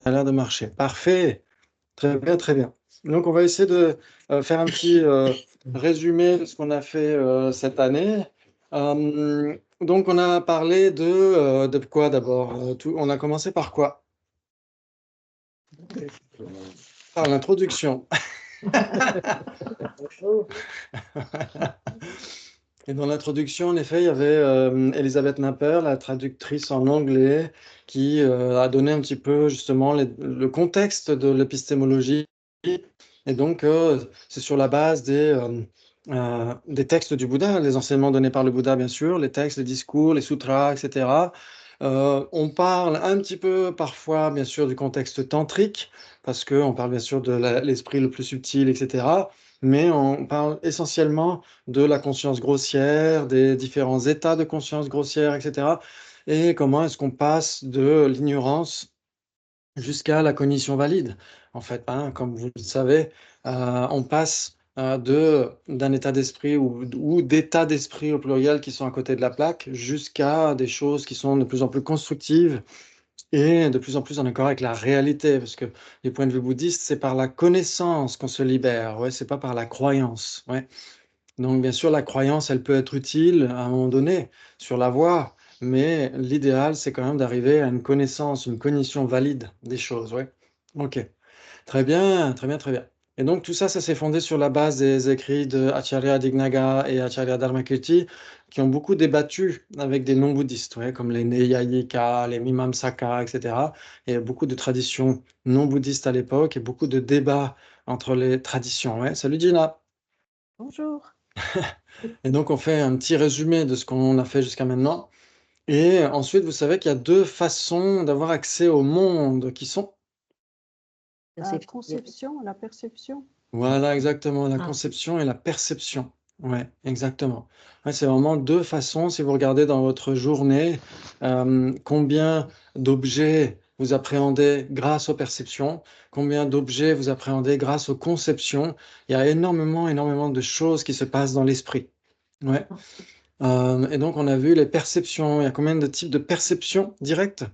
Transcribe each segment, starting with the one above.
Ça a l'air de marcher. Parfait. Très bien, très bien. Donc, on va essayer de faire un petit résumé de ce qu'on a fait cette année. Donc, on a parlé de quoi d'abord? On a commencé par quoi? Par l'introduction. Et dans l'introduction, en effet, il y avait Elisabeth Napper, la traductrice en anglais, qui a donné un petit peu justement le contexte de l'épistémologie. Et donc, c'est sur la base des textes du Bouddha, les enseignements donnés par le Bouddha, bien sûr, les textes, les discours, les sutras, etc. On parle un petit peu parfois, bien sûr, du contexte tantrique, parce qu'on parle bien sûr de l'esprit le plus subtil, etc. Mais on parle essentiellement de la conscience grossière, des différents états de conscience grossière, etc. Et comment est-ce qu'on passe de l'ignorance jusqu'à la cognition valide. En fait, hein, comme vous le savez, on passe d'un état d'esprit ou d'états d'esprit au pluriel qui sont à côté de la plaque jusqu'à des choses qui sont de plus en plus constructives et de plus en plus en accord avec la réalité. Parce que du point de vue bouddhiste, c'est par la connaissance qu'on se libère, ouais, c'est pas par la croyance. Ouais. Donc, bien sûr, la croyance, elle peut être utile à un moment donné sur la voie, mais l'idéal, c'est quand même d'arriver à une connaissance, une cognition valide des choses. Ouais. Ok. Très bien, très bien, très bien. Et donc, tout ça, ça s'est fondé sur la base des écrits de Acharya Dignaga et Acharya Dharmakirti, qui ont beaucoup débattu avec des non-bouddhistes, ouais, comme les Neyayika, les Mimamsaka, etc. Et beaucoup de traditions non-bouddhistes à l'époque et beaucoup de débats entre les traditions. Ouais. Salut Gina. Bonjour. Et donc, on fait un petit résumé de ce qu'on a fait jusqu'à maintenant. Et ensuite, vous savez qu'il y a deux façons d'avoir accès au monde qui sont... La conception, la perception. Voilà, exactement, la conception et la perception. Ouais, exactement. Ouais, c'est vraiment deux façons, si vous regardez dans votre journée, combien d'objets vous appréhendez grâce aux perceptions, combien d'objets vous appréhendez grâce aux conceptions. Il y a énormément, énormément de choses qui se passent dans l'esprit. Ouais. Et donc, on a vu les perceptions. Il y a combien de types de perceptions directes?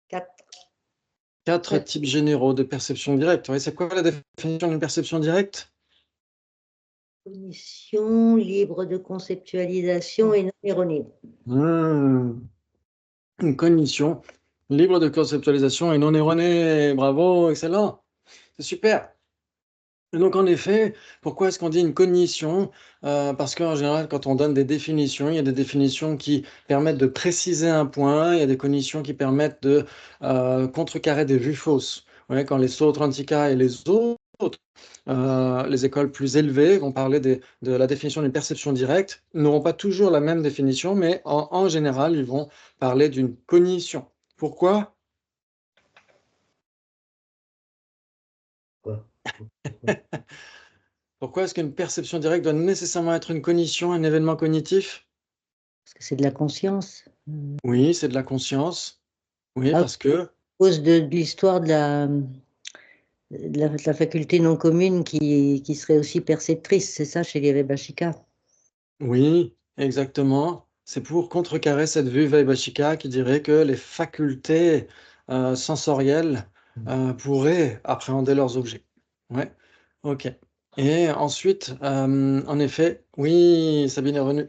4. Quatre types généraux de perception directe. Ouais, c'est quoi la définition d'une perception directe? Cognition libre de conceptualisation et non erronée. Une cognition libre de conceptualisation et non erronée. Bravo, excellent. C'est super. Et donc, en effet, pourquoi est-ce qu'on dit une cognition? Parce qu'en général, quand on donne des définitions, il y a des définitions qui permettent de préciser un point, il y a des cognitions qui permettent de contrecarrer des vues fausses. Ouais, quand les Sautrantika et les autres, les écoles plus élevées vont parler de la définition d'une perception directe, n'auront pas toujours la même définition, mais en général, ils vont parler d'une cognition. Pourquoi? Quoi? Pourquoi est-ce qu'une perception directe doit nécessairement être une cognition, un événement cognitif? Parce que c'est de la conscience. Oui, c'est de la conscience. Oui, À parce que, cause de l'histoire de la faculté non commune qui serait aussi perceptrice, c'est ça chez les Rebashika. oui, exactement. C'est pour contrecarrer cette vue Vaibhashika qui dirait que les facultés sensorielles pourraient appréhender leurs objets. Ouais, ok. Et ensuite, en effet, oui, Sabine est revenue.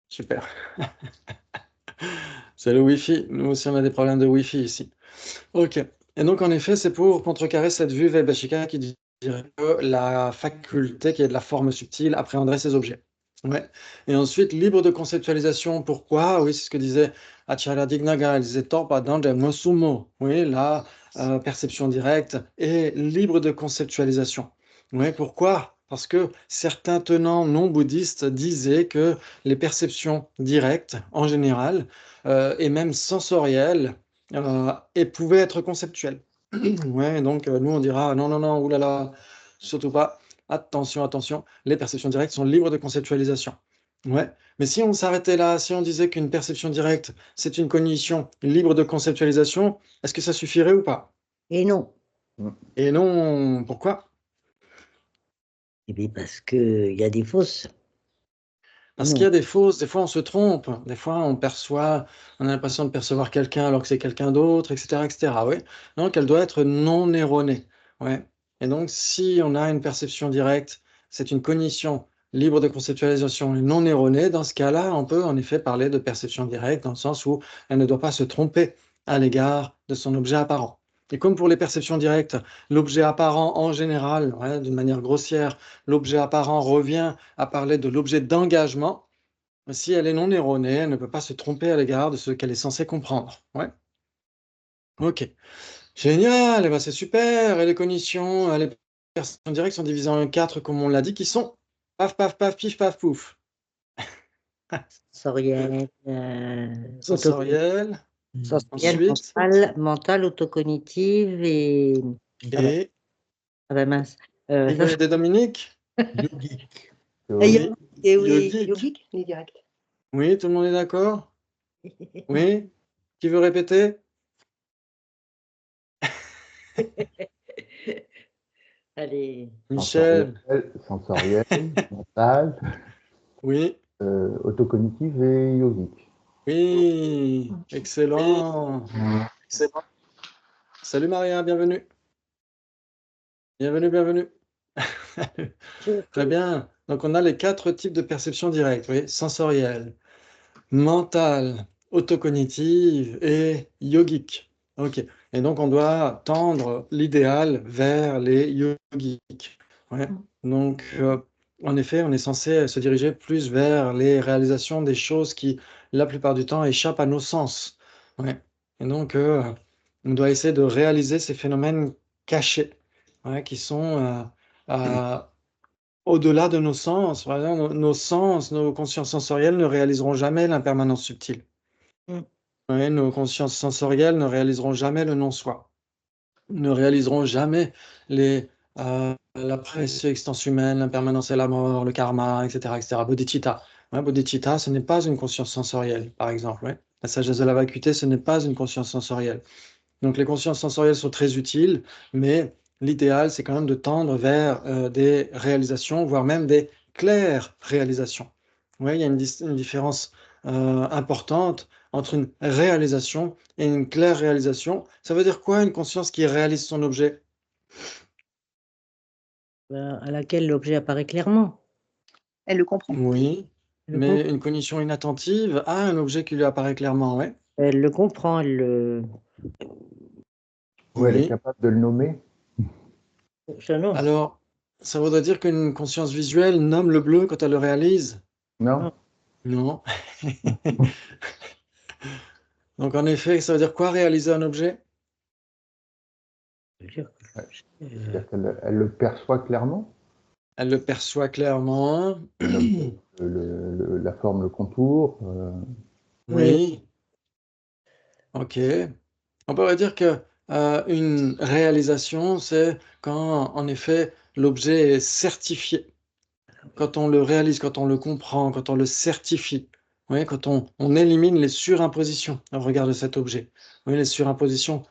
Super. C'est le Wi-Fi. Nous aussi, on a des problèmes de Wi-Fi ici. Ok. Et donc, en effet, c'est pour contrecarrer cette vue Vaibhashika qui dirait que la faculté, qui est de la forme subtile, appréhenderait ces objets. Ouais. Et ensuite, libre de conceptualisation. Pourquoi? Oui, c'est ce que disait Acharya Dignaga. Il disait Torpa Dandem no Sumo. Oui, la perception directe est libre de conceptualisation. Oui, pourquoi? Parce que certains tenants non bouddhistes disaient que les perceptions directes, en général, et même sensorielles, et pouvaient être conceptuelles. Ouais, donc nous on dira non, non, non, oulala, surtout pas. Attention, attention, les perceptions directes sont libres de conceptualisation. Ouais, mais si on s'arrêtait là, si on disait qu'une perception directe, c'est une cognition libre de conceptualisation, est-ce que ça suffirait ou pas? Et non. Et non, pourquoi? Eh bien parce qu'il y a des fausses. Parce qu'il y a des fausses, des fois on se trompe, des fois on perçoit, on a l'impression de percevoir quelqu'un alors que c'est quelqu'un d'autre, etc., etc. Oui. Donc elle doit être non erronée. Ouais. Et donc si on a une perception directe, c'est une cognition libre de conceptualisation et non erronée. Dans ce cas-là, on peut en effet parler de perception directe dans le sens où elle ne doit pas se tromper à l'égard de son objet apparent. Et comme pour les perceptions directes, l'objet apparent en général, ouais, d'une manière grossière, l'objet apparent revient à parler de l'objet d'engagement. Si elle est non erronée, elle ne peut pas se tromper à l'égard de ce qu'elle est censée comprendre. Ouais. Ok. Génial, eh ben, c'est super. Et les cognitions, les perceptions directes sont divisées en quatre, comme on l'a dit, qui sont paf, paf, paf, pif, paf, pouf. Sensoriel, Sensorielle, sensoriel, ensuite, mental, autocognitive et... Ah ben, et ah ben mince. qui veut aider Dominique? Yogique. Oui, Et oui, yogique. yogique, ni direct. Oui, tout le monde est d'accord? Oui. Qui veut répéter? Allez. Michel. Sensoriel, mental, Oui. autocognitive et yogique. Oui. Excellent. Excellent. Salut Maria, bienvenue. Bienvenue, bienvenue. Très bien. Donc on a les quatre types de perception directe, oui, sensorielle, mentale, autocognitive et yogique. Ok. Et donc on doit tendre l'idéal vers les yogiques. Ouais. Donc en effet, on est censé se diriger plus vers les réalisations des choses qui, la plupart du temps, échappent à nos sens. Ouais. Et donc on doit essayer de réaliser ces phénomènes cachés, ouais, qui sont au-delà de nos sens. Par exemple, nos sens, nos consciences sensorielles ne réaliseront jamais l'impermanence subtile. Mm. Ouais, nos consciences sensorielles ne réaliseront jamais le non-soi, ne réaliseront jamais la précieuse existence humaine, l'impermanence et la mort, le karma, etc., etc. Bodhicitta. Ouais, bodhicitta, ce n'est pas une conscience sensorielle, par exemple. Ouais. La sagesse de la vacuité, ce n'est pas une conscience sensorielle. Donc les consciences sensorielles sont très utiles, mais l'idéal, c'est quand même de tendre vers des réalisations, voire même des claires réalisations. Oui, il y a une différence importante entre une réalisation et une claire réalisation. Ça veut dire quoi, une conscience qui réalise son objet? À laquelle l'objet apparaît clairement. Elle le comprend. Oui, Elle le, mais une cognition inattentive a un objet qui lui apparaît clairement, ouais. elle le comprend, elle le... Oui, elle est Oui. capable de le nommer. Ça, non. Alors, ça voudrait dire qu'une conscience visuelle nomme le bleu quand elle le réalise? Non? Non. Donc en effet, ça veut dire quoi réaliser un objet? Je veux dire que- C'est-à-dire qu'elle le perçoit clairement. Elle le perçoit clairement. Elle nomme la forme, le contour. Oui, Oui, ok. On pourrait dire que une réalisation, c'est quand en effet l'objet est certifié, quand on le réalise, quand on le comprend, quand on le certifie. Oui, quand on élimine les surimpositions au regard de cet objet. Oui, les surimpositions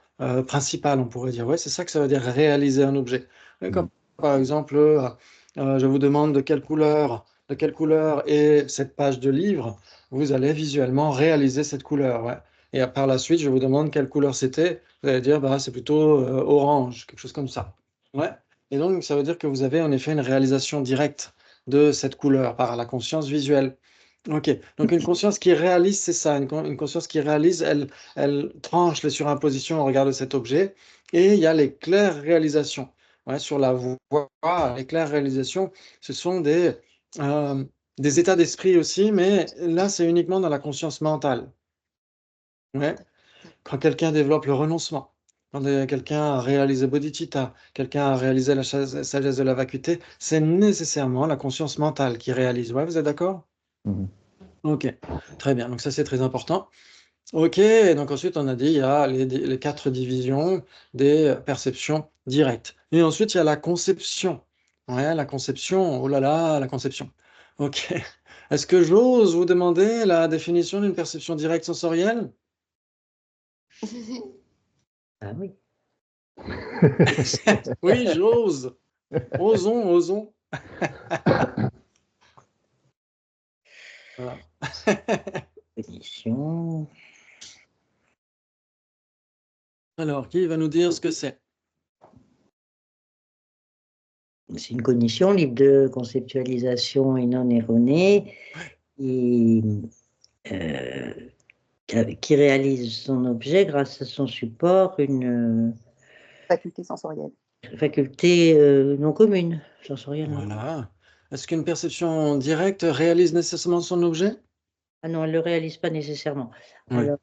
principales, on pourrait dire. Oui, c'est ça que ça veut dire réaliser un objet. Oui, comme par exemple, je vous demande de quelle couleur est cette page de livre, vous allez visuellement réaliser cette couleur. Ouais. Et par la suite, je vous demande quelle couleur c'était, vous allez dire, bah, c'est plutôt orange, quelque chose comme ça. Ouais. Et donc, ça veut dire que vous avez en effet une réalisation directe de cette couleur par la conscience visuelle. Ok, donc une conscience qui réalise, c'est ça, une conscience qui réalise, elle tranche les surimpositions au regard de cet objet, et il y a les claires réalisations. Ouais, sur la voie, les claires réalisations, ce sont euh, des états d'esprit aussi, mais là, c'est uniquement dans la conscience mentale. Ouais. Quand quelqu'un développe le renoncement, quand quelqu'un a réalisé bodhicitta, quelqu'un a réalisé la sagesse de la vacuité, c'est nécessairement la conscience mentale qui réalise. Ouais, vous êtes d'accord? Mhm. Ok, très bien. Donc ça, c'est très important. Ok, donc ensuite, on a dit, il y a les quatre divisions des perceptions directes. Et ensuite, il y a la conception. Ouais, la conception, oh là là, la conception. Ok. Est-ce que j'ose vous demander la définition d'une perception directe sensorielle? ah oui. Oui, j'ose. Osons, osons. Voilà. Cognition. Alors, qui va nous dire ce que c'est? C'est une cognition libre de conceptualisation et non erronée et, qui réalise son objet grâce à son support, une Faculté sensorielle. faculté non commune, sensorielle. Non. Voilà. Est-ce qu'une perception directe réalise nécessairement son objet? Ah non, elle ne le réalise pas nécessairement. Oui. Alors,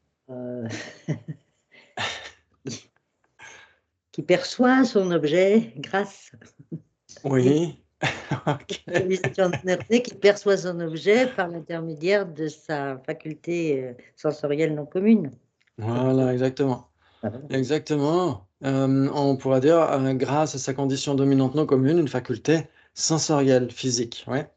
qui perçoit son objet grâce Oui. Ok. à l'utilisation non erronée, qui perçoit son objet par l'intermédiaire de sa faculté sensorielle non commune. Voilà, exactement. Voilà. Exactement. On pourrait dire, grâce à sa condition dominante non commune, une faculté sensorielle, physique. Ouais.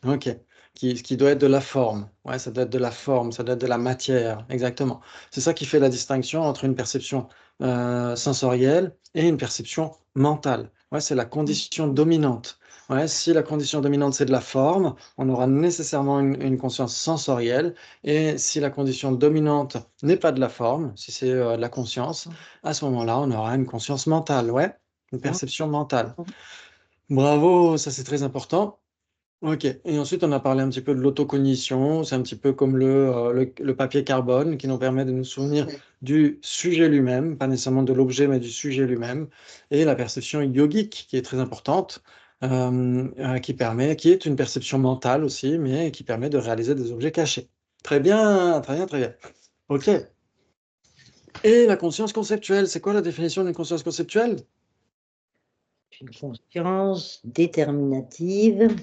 Ok. Qui doit être de la forme. Ouais, ça doit être de la forme, ça doit être de la matière. Exactement. C'est ça qui fait la distinction entre une perception sensorielle et une perception mentale. Ouais, c'est la condition dominante. Ouais, si la condition dominante c'est de la forme, on aura nécessairement une conscience sensorielle. Et si la condition dominante n'est pas de la forme, si c'est de la conscience, à ce moment-là, on aura une conscience mentale. Ouais, une perception mentale. Bravo, ça c'est très important. Ok, et ensuite on a parlé un petit peu de l'autocognition, c'est un petit peu comme le papier carbone qui nous permet de nous souvenir du sujet lui-même, pas nécessairement de l'objet, mais du sujet lui-même, et la perception yogique qui est très importante, qui est une perception mentale aussi, mais qui permet de réaliser des objets cachés. Très bien, très bien, très bien. Ok. Et la conscience conceptuelle, c'est quoi la définition d'une conscience conceptuelle? Une conscience déterminative,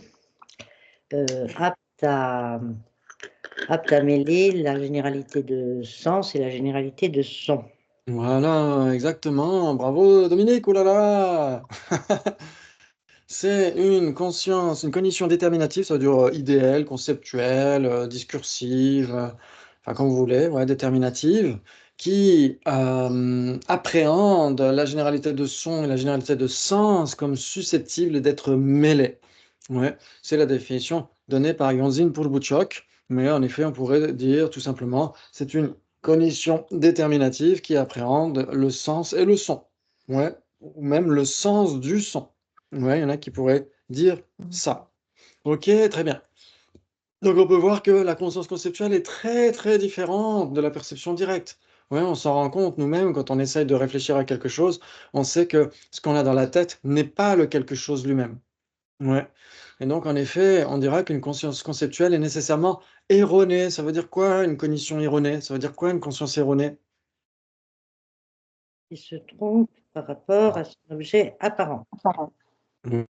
apte à mêler la généralité de sens et la généralité de son. Voilà, exactement. Bravo Dominique, oh là là! C'est une conscience, une cognition déterminative, ça veut dire idéale, conceptuelle, discursive, enfin comme vous voulez, ouais, déterminative, qui appréhende la généralité de son et la généralité de sens comme susceptibles d'être mêlées. Ouais, c'est la définition donnée par Yonzin Purbuchok, mais en effet, on pourrait dire tout simplement, c'est une cognition déterminative qui appréhende le sens et le son, ouais, ou même le sens du son. Ouais, il y en a qui pourraient dire ça. Ok, très bien. Donc on peut voir que la conscience conceptuelle est très très différente de la perception directe. Ouais, on s'en rend compte nous-mêmes quand on essaye de réfléchir à quelque chose, on sait que ce qu'on a dans la tête n'est pas le quelque chose lui-même. Ouais. Et donc en effet, on dira qu'une conscience conceptuelle est nécessairement erronée. Ça veut dire quoi une cognition erronée? Ça veut dire quoi une conscience erronée? Qui se trompe par rapport à son objet apparent.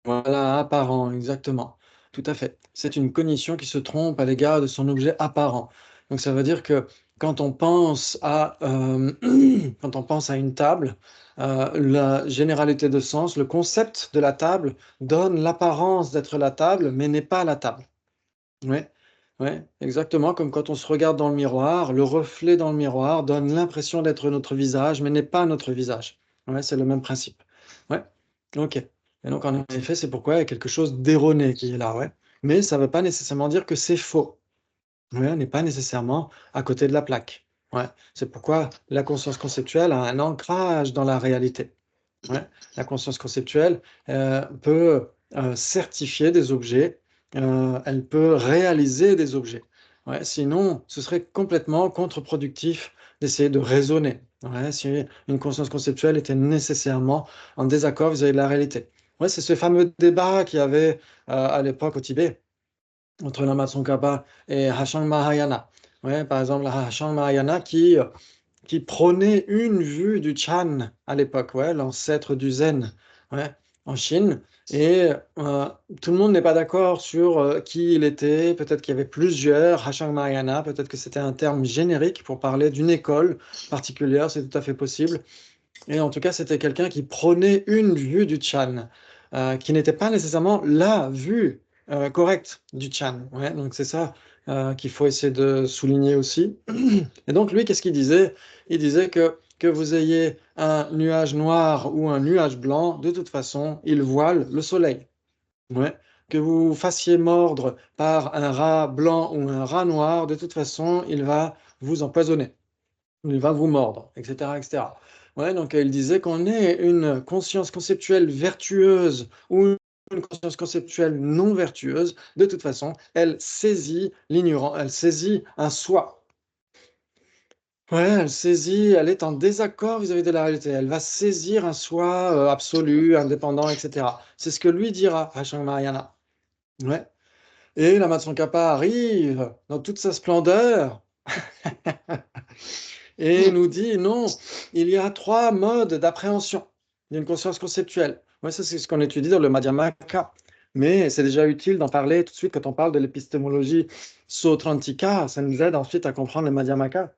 Voilà, apparent, exactement. Tout à fait. C'est une cognition qui se trompe à l'égard de son objet apparent. Donc ça veut dire que quand on pense à, quand on pense à une table, la généralité de sens, le concept de la table donne l'apparence d'être la table, mais n'est pas la table. Ouais, ouais, exactement comme quand on se regarde dans le miroir, le reflet dans le miroir donne l'impression d'être notre visage, mais n'est pas notre visage. Ouais, c'est le même principe. Ouais, ok. Et donc, en effet, c'est pourquoi il y a quelque chose d'erroné qui est là, ouais. Mais ça ne veut pas nécessairement dire que c'est faux. Ouais, on n'est pas nécessairement à côté de la plaque. Ouais, c'est pourquoi la conscience conceptuelle a un ancrage dans la réalité. Ouais, la conscience conceptuelle peut certifier des objets, elle peut réaliser des objets. Ouais, sinon, ce serait complètement contre-productif d'essayer de raisonner. Ouais, si une conscience conceptuelle était nécessairement en désaccord vis-à-vis de la réalité. Ouais, c'est ce fameux débat qu'il y avait à l'époque au Tibet entre Lama Tsongkhapa et Hashang Mahayana. Ouais, par exemple, la Hashang Mahayana qui prônait une vue du Chan à l'époque, ouais, l'ancêtre du Zen, ouais, en Chine. Et tout le monde n'est pas d'accord sur qui il était. Peut-être qu'il y avait plusieurs Hashang Mahayana, peut-être que c'était un terme générique pour parler d'une école particulière, c'est tout à fait possible. Et en tout cas, c'était quelqu'un qui prônait une vue du Chan, qui n'était pas nécessairement la vue correcte du Chan. Ouais, donc c'est ça qu'il faut essayer de souligner aussi. Et donc lui, qu'est-ce qu'il disait? Il disait que vous ayez un nuage noir ou un nuage blanc, de toute façon, il voile le soleil. Ouais. que vous fassiez mordre par un rat blanc ou un rat noir, de toute façon, il va vous empoisonner, il va vous mordre, etc., etc. Ouais, donc il disait qu'on ait une conscience conceptuelle vertueuse ou une conscience conceptuelle non vertueuse, de toute façon, elle saisit l'ignorant, elle saisit un soi. Ouais, elle saisit, elle est en désaccord vis-à-vis de la réalité. Elle va saisir un soi absolu, indépendant, etc. C'est ce que lui dira, Hachang Mahayana. Ouais. Et la Matsongkhapa arrive dans toute sa splendeur et nous dit non, il y a 3 modes d'appréhension d'une conscience conceptuelle. Ouais, ça, c'est ce qu'on étudie dans le Madhyamaka. Mais c'est déjà utile d'en parler tout de suite quand on parle de l'épistémologie Sautrantika. Ça nous aide ensuite à comprendre le Madhyamaka.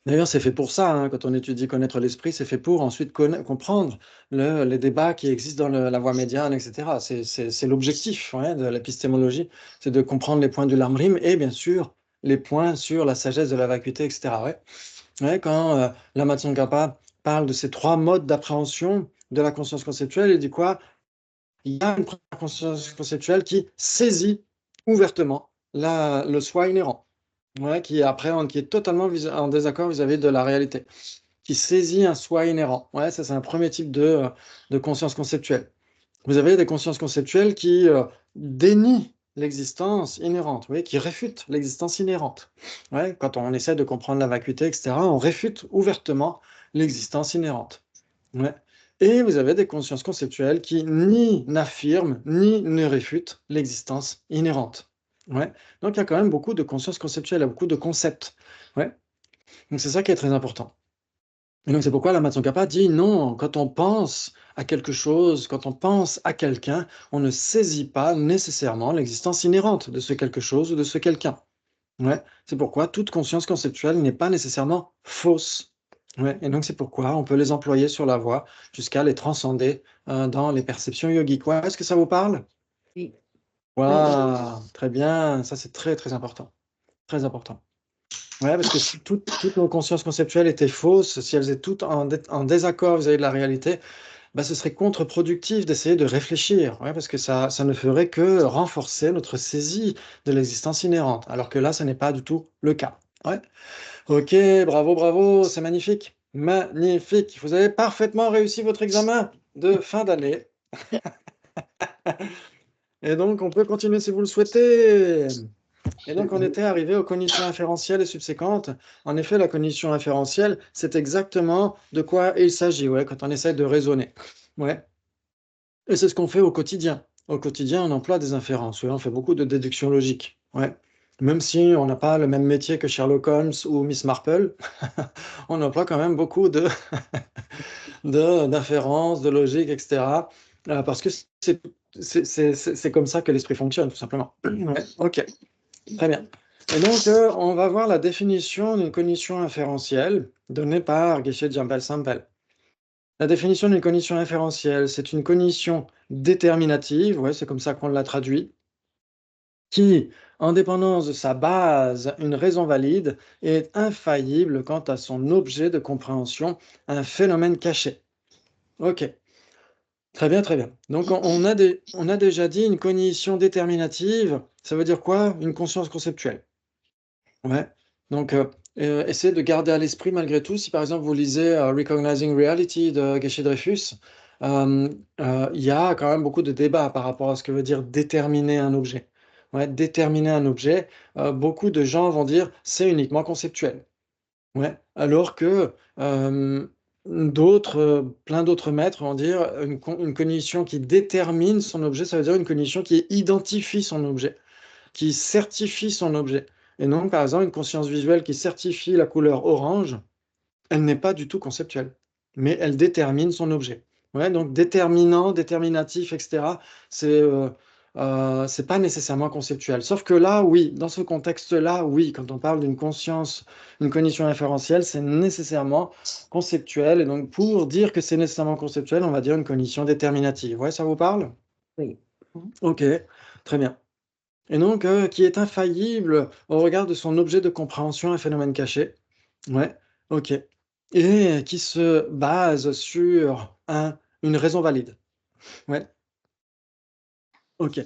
D'ailleurs, c'est fait pour ça, hein, quand on étudie connaître l'esprit, c'est fait pour ensuite comprendre les débats qui existent dans la voie médiane, etc. C'est l'objectif ouais, de l'épistémologie, c'est de comprendre les points du lamrim et bien sûr les points sur la sagesse de la vacuité, etc. Ouais. Ouais, quand Lama Tsongkhapa parle de ces 3 modes d'appréhension de la conscience conceptuelle, il dit quoi? Il y a une première conscience conceptuelle qui saisit ouvertement le soi inhérent. Ouais, qui est totalement en désaccord vis-à-vis de la réalité, qui saisit un soi inhérent. Ouais, ça c'est un premier type de conscience conceptuelle. Vous avez des consciences conceptuelles qui dénient l'existence inhérente, oui, qui réfutent l'existence inhérente. Ouais, quand on essaie de comprendre la vacuité, etc., on réfute ouvertement l'existence inhérente. Ouais. Et vous avez des consciences conceptuelles qui ni n'affirment, ni ne réfutent l'existence inhérente. Ouais. Donc il y a quand même beaucoup de consciences conceptuelles, il y a beaucoup de concepts. Ouais. Donc c'est ça qui est très important. Et donc c'est pourquoi la Matsongkhapa dit non, quand on pense à quelque chose, quand on pense à quelqu'un, on ne saisit pas nécessairement l'existence inhérente de ce quelque chose ou de ce quelqu'un. Ouais. C'est pourquoi toute conscience conceptuelle n'est pas nécessairement fausse. Ouais. Et donc c'est pourquoi on peut les employer sur la voie jusqu'à les transcender dans les perceptions yogiques. Ouais. Est-ce que ça vous parle? Oui. Waouh, très bien, ça c'est très très important. Très important. Ouais, parce que si toutes nos consciences conceptuelles étaient fausses, si elles étaient toutes en désaccord vis-à-vis de la réalité, bah, ce serait contre-productif d'essayer de réfléchir, ouais, parce que ça ne ferait que renforcer notre saisie de l'existence inhérente, alors que là, ce n'est pas du tout le cas. Ouais. Ok, bravo, bravo, c'est magnifique. Magnifique. Vous avez parfaitement réussi votre examen de fin d'année. Et donc, on peut continuer si vous le souhaitez. Et donc, on était arrivé aux cognitions inférentielles et subséquentes. En effet, la cognition inférentielle, c'est exactement de quoi il s'agit, ouais, quand on essaie de raisonner. Ouais. Et c'est ce qu'on fait au quotidien. Au quotidien, on emploie des inférences, ouais, on fait beaucoup de déduction logique. Ouais. Même si on n'a pas le même métier que Sherlock Holmes ou Miss Marple, on emploie quand même beaucoup d'inférences, de logique, etc. Parce que c'est comme ça que l'esprit fonctionne, tout simplement. Ouais. Ok. Très bien. Et donc, on va voir la définition d'une cognition inférentielle donnée par Geshe Jambal Sampel. La définition d'une cognition inférentielle, c'est une cognition déterminative, ouais, c'est comme ça qu'on l'a traduit, qui, en dépendance de sa base, une raison valide, est infaillible quant à son objet de compréhension, un phénomène caché. Ok. Très bien, très bien. Donc, on a déjà dit une cognition déterminative, ça veut dire quoi? Une conscience conceptuelle. Ouais. Donc, essayez de garder à l'esprit malgré tout, si par exemple vous lisez Recognizing Reality de Geshe Dreyfus, il y a quand même beaucoup de débats par rapport à ce que veut dire déterminer un objet. Ouais, déterminer un objet, beaucoup de gens vont dire c'est uniquement conceptuel. Ouais. Alors que plein d'autres maîtres vont dire une cognition qui détermine son objet, ça veut dire une cognition qui identifie son objet, qui certifie son objet. Et donc, par exemple, une conscience visuelle qui certifie la couleur orange, elle n'est pas du tout conceptuelle, mais elle détermine son objet. Ouais, donc déterminant, déterminatif, etc., c'est pas nécessairement conceptuel. Sauf que là, oui, dans ce contexte-là, oui, quand on parle d'une conscience, une cognition inférentielle, c'est nécessairement conceptuel. Et donc, pour dire que c'est nécessairement conceptuel, on va dire une cognition déterminative. Ouais, ça vous parle? Oui. Ok, très bien. Et donc, qui est infaillible au regard de son objet de compréhension, un phénomène caché. Ouais, ok. Et qui se base sur une raison valide. Ouais, Ok.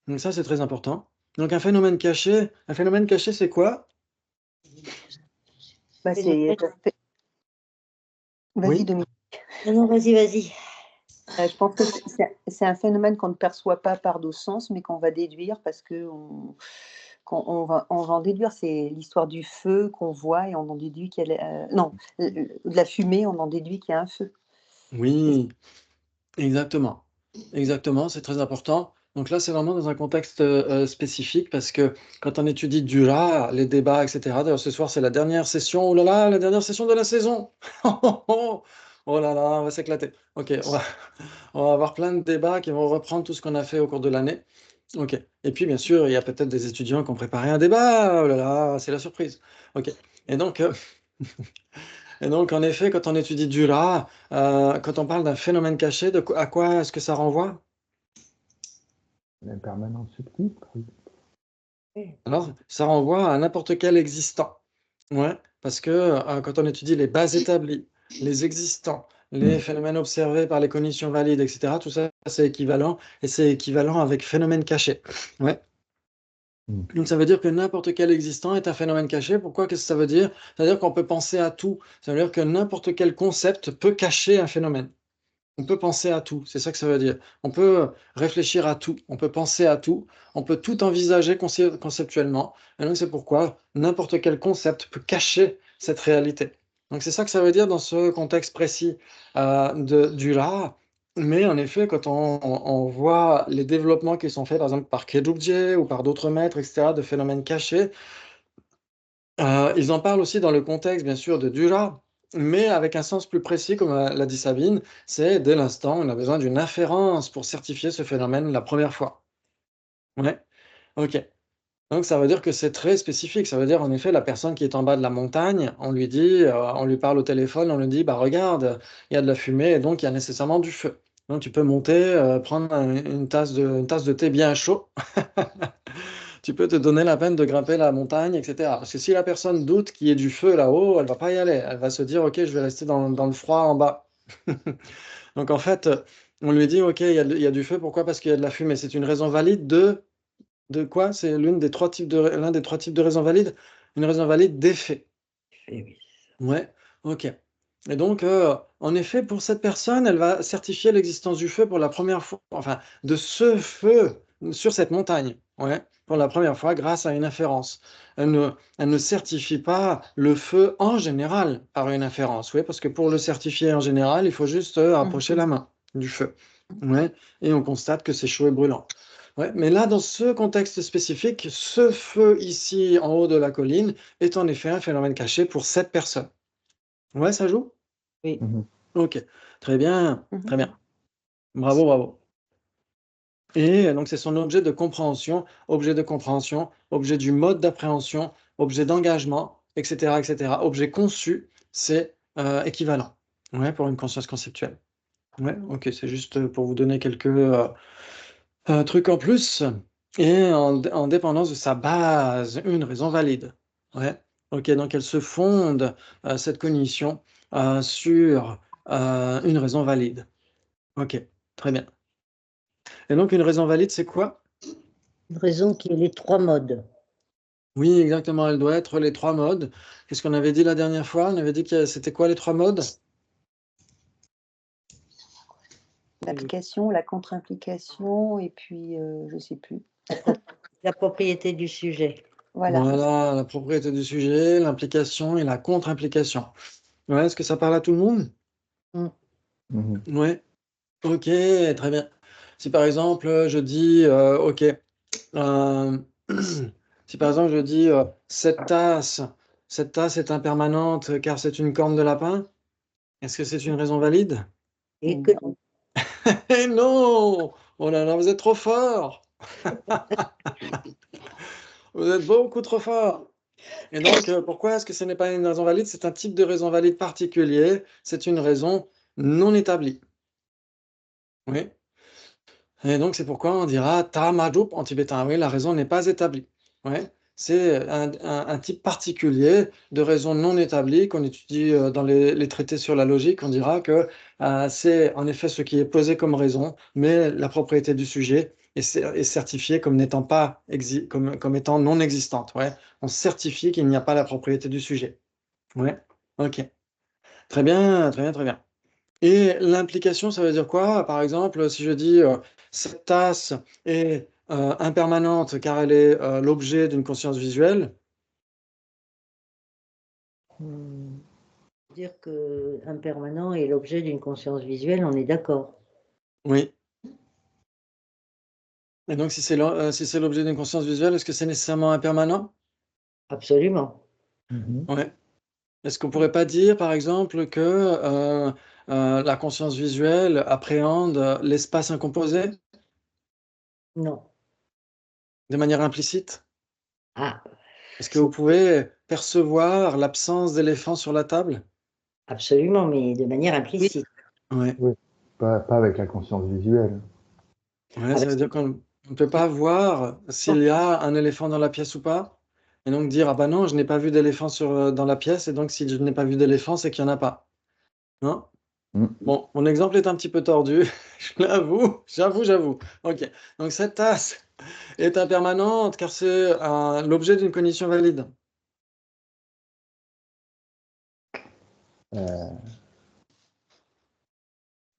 Donc ça, c'est très important. Donc un phénomène caché, c'est quoi? Bah, Phénomène. Vas-y, Oui. Dominique. Non, vas-y. Je pense que c'est un phénomène qu'on ne perçoit pas par nos sens, mais qu'on va déduire parce qu'on va en déduire. C'est l'histoire du feu qu'on voit et on en déduit non, de la fumée, on en déduit qu'il y a un feu. Oui, exactement. Exactement, c'est très important. Donc là, c'est vraiment dans un contexte spécifique parce que quand on étudie Dura, les débats, etc. D'ailleurs, ce soir, c'est la dernière session. Oh là là, la dernière session de la saison. Oh là là, on va s'éclater. Ok, on va avoir plein de débats qui vont reprendre tout ce qu'on a fait au cours de l'année. Ok. Et puis, bien sûr, il y a peut-être des étudiants qui ont préparé un débat. Oh là là, c'est la surprise. Ok. Et donc, et donc, en effet, quand on étudie Dura, quand on parle d'un phénomène caché, à quoi est-ce que ça renvoie? L'impermanence subtile. Alors, ça renvoie à n'importe quel existant. Ouais, parce que quand on étudie les bases établies, les existants, les phénomènes observés par les cognitions valides, etc., tout ça, c'est équivalent, et c'est équivalent avec phénomène caché. Ouais. Donc ça veut dire que n'importe quel existant est un phénomène caché. Pourquoi? Qu'est-ce que ça veut dire? Ça veut dire qu'on peut penser à tout. Ça veut dire que n'importe quel concept peut cacher un phénomène. On peut penser à tout, c'est ça que ça veut dire. On peut réfléchir à tout, on peut penser à tout, on peut tout envisager conceptuellement. Et donc c'est pourquoi n'importe quel concept peut cacher cette réalité. Donc c'est ça que ça veut dire dans ce contexte précis du là. Mais en effet, quand on voit les développements qui sont faits, par exemple par Kedubje ou par d'autres maîtres, etc., de phénomènes cachés, ils en parlent aussi dans le contexte, bien sûr, de Dura, mais avec un sens plus précis, comme l'a dit Sabine, c'est dès l'instant, on a besoin d'une inférence pour certifier ce phénomène la première fois. Ouais, ok. Donc ça veut dire que c'est très spécifique. Ça veut dire en effet la personne qui est en bas de la montagne, on lui dit, on lui parle au téléphone, on lui dit, bah regarde, il y a de la fumée et donc il y a nécessairement du feu. Donc tu peux monter, prendre une tasse de thé bien chaud. Tu peux te donner la peine de grimper la montagne, etc. Parce que si la personne doute qu'il y ait du feu là-haut, elle va pas y aller. Elle va se dire, OK, je vais rester dans le froid en bas. Donc en fait, on lui dit, OK, il y a du feu. Pourquoi? Parce qu'il y a de la fumée. C'est une raison valide de quoi? C'est l'un des trois types de raisons valides. Une raison valide d'effet. Oui. Ouais, ok. Et donc, en effet, pour cette personne, elle va certifier l'existence du feu pour la première fois, enfin, de ce feu sur cette montagne, ouais, pour la première fois grâce à une inférence. Elle ne certifie pas le feu en général par une inférence, ouais, parce que pour le certifier en général, il faut juste approcher la main du feu, ouais, et on constate que c'est chaud et brûlant. Ouais, mais là, dans ce contexte spécifique, ce feu ici en haut de la colline est en effet un phénomène caché pour cette personne. Ouais, ça joue? Oui. Ok, très bien, très bien. Bravo, bravo. Et donc, c'est son objet de compréhension, objet du mode d'appréhension, objet d'engagement, etc., etc. Objet conçu, c'est équivalent, ouais, pour une conscience conceptuelle. Ouais, ok, c'est juste pour vous donner quelques trucs en plus. Et en dépendance de sa base, une raison valide. Ouais, ok, donc elle se fonde, cette cognition, sur une raison valide. Ok, très bien. Et donc une raison valide, c'est quoi? Une raison qui est les trois modes. Oui, exactement, elle doit être les trois modes. Qu'est-ce qu'on avait dit la dernière fois? On avait dit que c'était quoi les trois modes? L'application, la contre-implication, et puis je sais plus. La propriété du sujet. Voilà. Voilà, la propriété du sujet, l'implication et la contre-implication. Ouais, est-ce que ça parle à tout le monde? Ouais, ok, très bien. Si par exemple je dis, ok, euh, si par exemple je dis cette tasse est impermanente car c'est une corne de lapin, est-ce que c'est une raison valide? Et que Non. Eh non! Oh là là, vous êtes trop fort! Vous êtes beaucoup trop fort! Et donc, pourquoi est-ce que ce n'est pas une raison valide? C'est un type de raison valide particulier, c'est une raison non établie. Oui. Et donc, c'est pourquoi on dira ta majup en tibétain. Oui, la raison n'est pas établie. Ouais. c'est un type particulier de raison non établie qu'on étudie dans les traités sur la logique. On dira que c'est en effet ce qui est posé comme raison, mais la propriété du sujet est certifiée comme n'étant pas comme étant non existante. Ouais. On certifie qu'il n'y a pas la propriété du sujet. Ouais. Ok. Très bien, très bien, très bien. Et l'implication, ça veut dire quoi? Par exemple, si je dis cette tasse est impermanente car elle est l'objet d'une conscience visuelle. Dire que impermanent est l'objet d'une conscience visuelle, on est d'accord. Oui. Et donc, si c'est l'objet d'une conscience visuelle, est-ce que c'est nécessairement impermanent? Absolument. Ouais. Est-ce qu'on pourrait pas dire, par exemple, que la conscience visuelle appréhende l'espace incomposé Non. de manière implicite? Ah, Est-ce que vous pouvez percevoir l'absence d'éléphant sur la table? absolument, mais de manière implicite. Ouais. Oui, pas avec la conscience visuelle. Ouais, Ah ça bah, veut dire qu'on ne peut pas voir s'il y a un éléphant dans la pièce ou pas. Et donc dire, ah bah non, je n'ai pas vu d'éléphant dans la pièce, et donc si je n'ai pas vu d'éléphant, c'est qu'il n'y en a pas. Non? Mm. Bon, mon exemple est un petit peu tordu, je l'avoue, j'avoue. Ok, donc cette tasse est impermanente car c'est l'objet d'une cognition valide. Euh,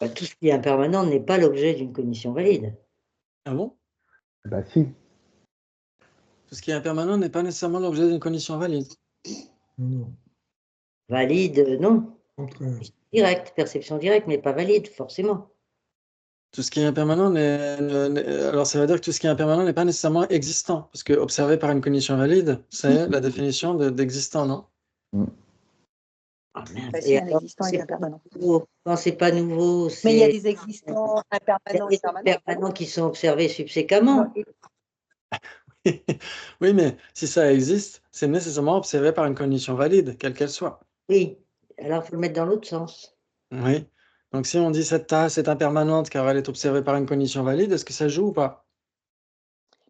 bah, tout ce qui est impermanent n'est pas l'objet d'une cognition valide. Ah bon? Bah si. Tout ce qui est impermanent n'est pas nécessairement l'objet d'une cognition valide. Non, Valide, non. contraire. Direct, perception directe, mais pas valide, forcément. Tout ce qui est impermanent alors ça veut dire que tout ce qui est impermanent n'est pas nécessairement existant, parce que observé par une cognition valide, c'est la définition d'existant, non? Ah, mince. Bah, Et si, un alors, existant est impermanent. quand c'est pas nouveau, Mais il y a c'est des existants il y a impermanents et des permanents. impermanents qui sont observés subséquemment. Oui, mais si ça existe, c'est nécessairement observé par une cognition valide, quelle qu'elle soit. Oui, alors il faut le mettre dans l'autre sens. Oui. Donc si on dit cette tasse est impermanente car elle est observée par une cognition valide, est-ce que ça joue ou pas?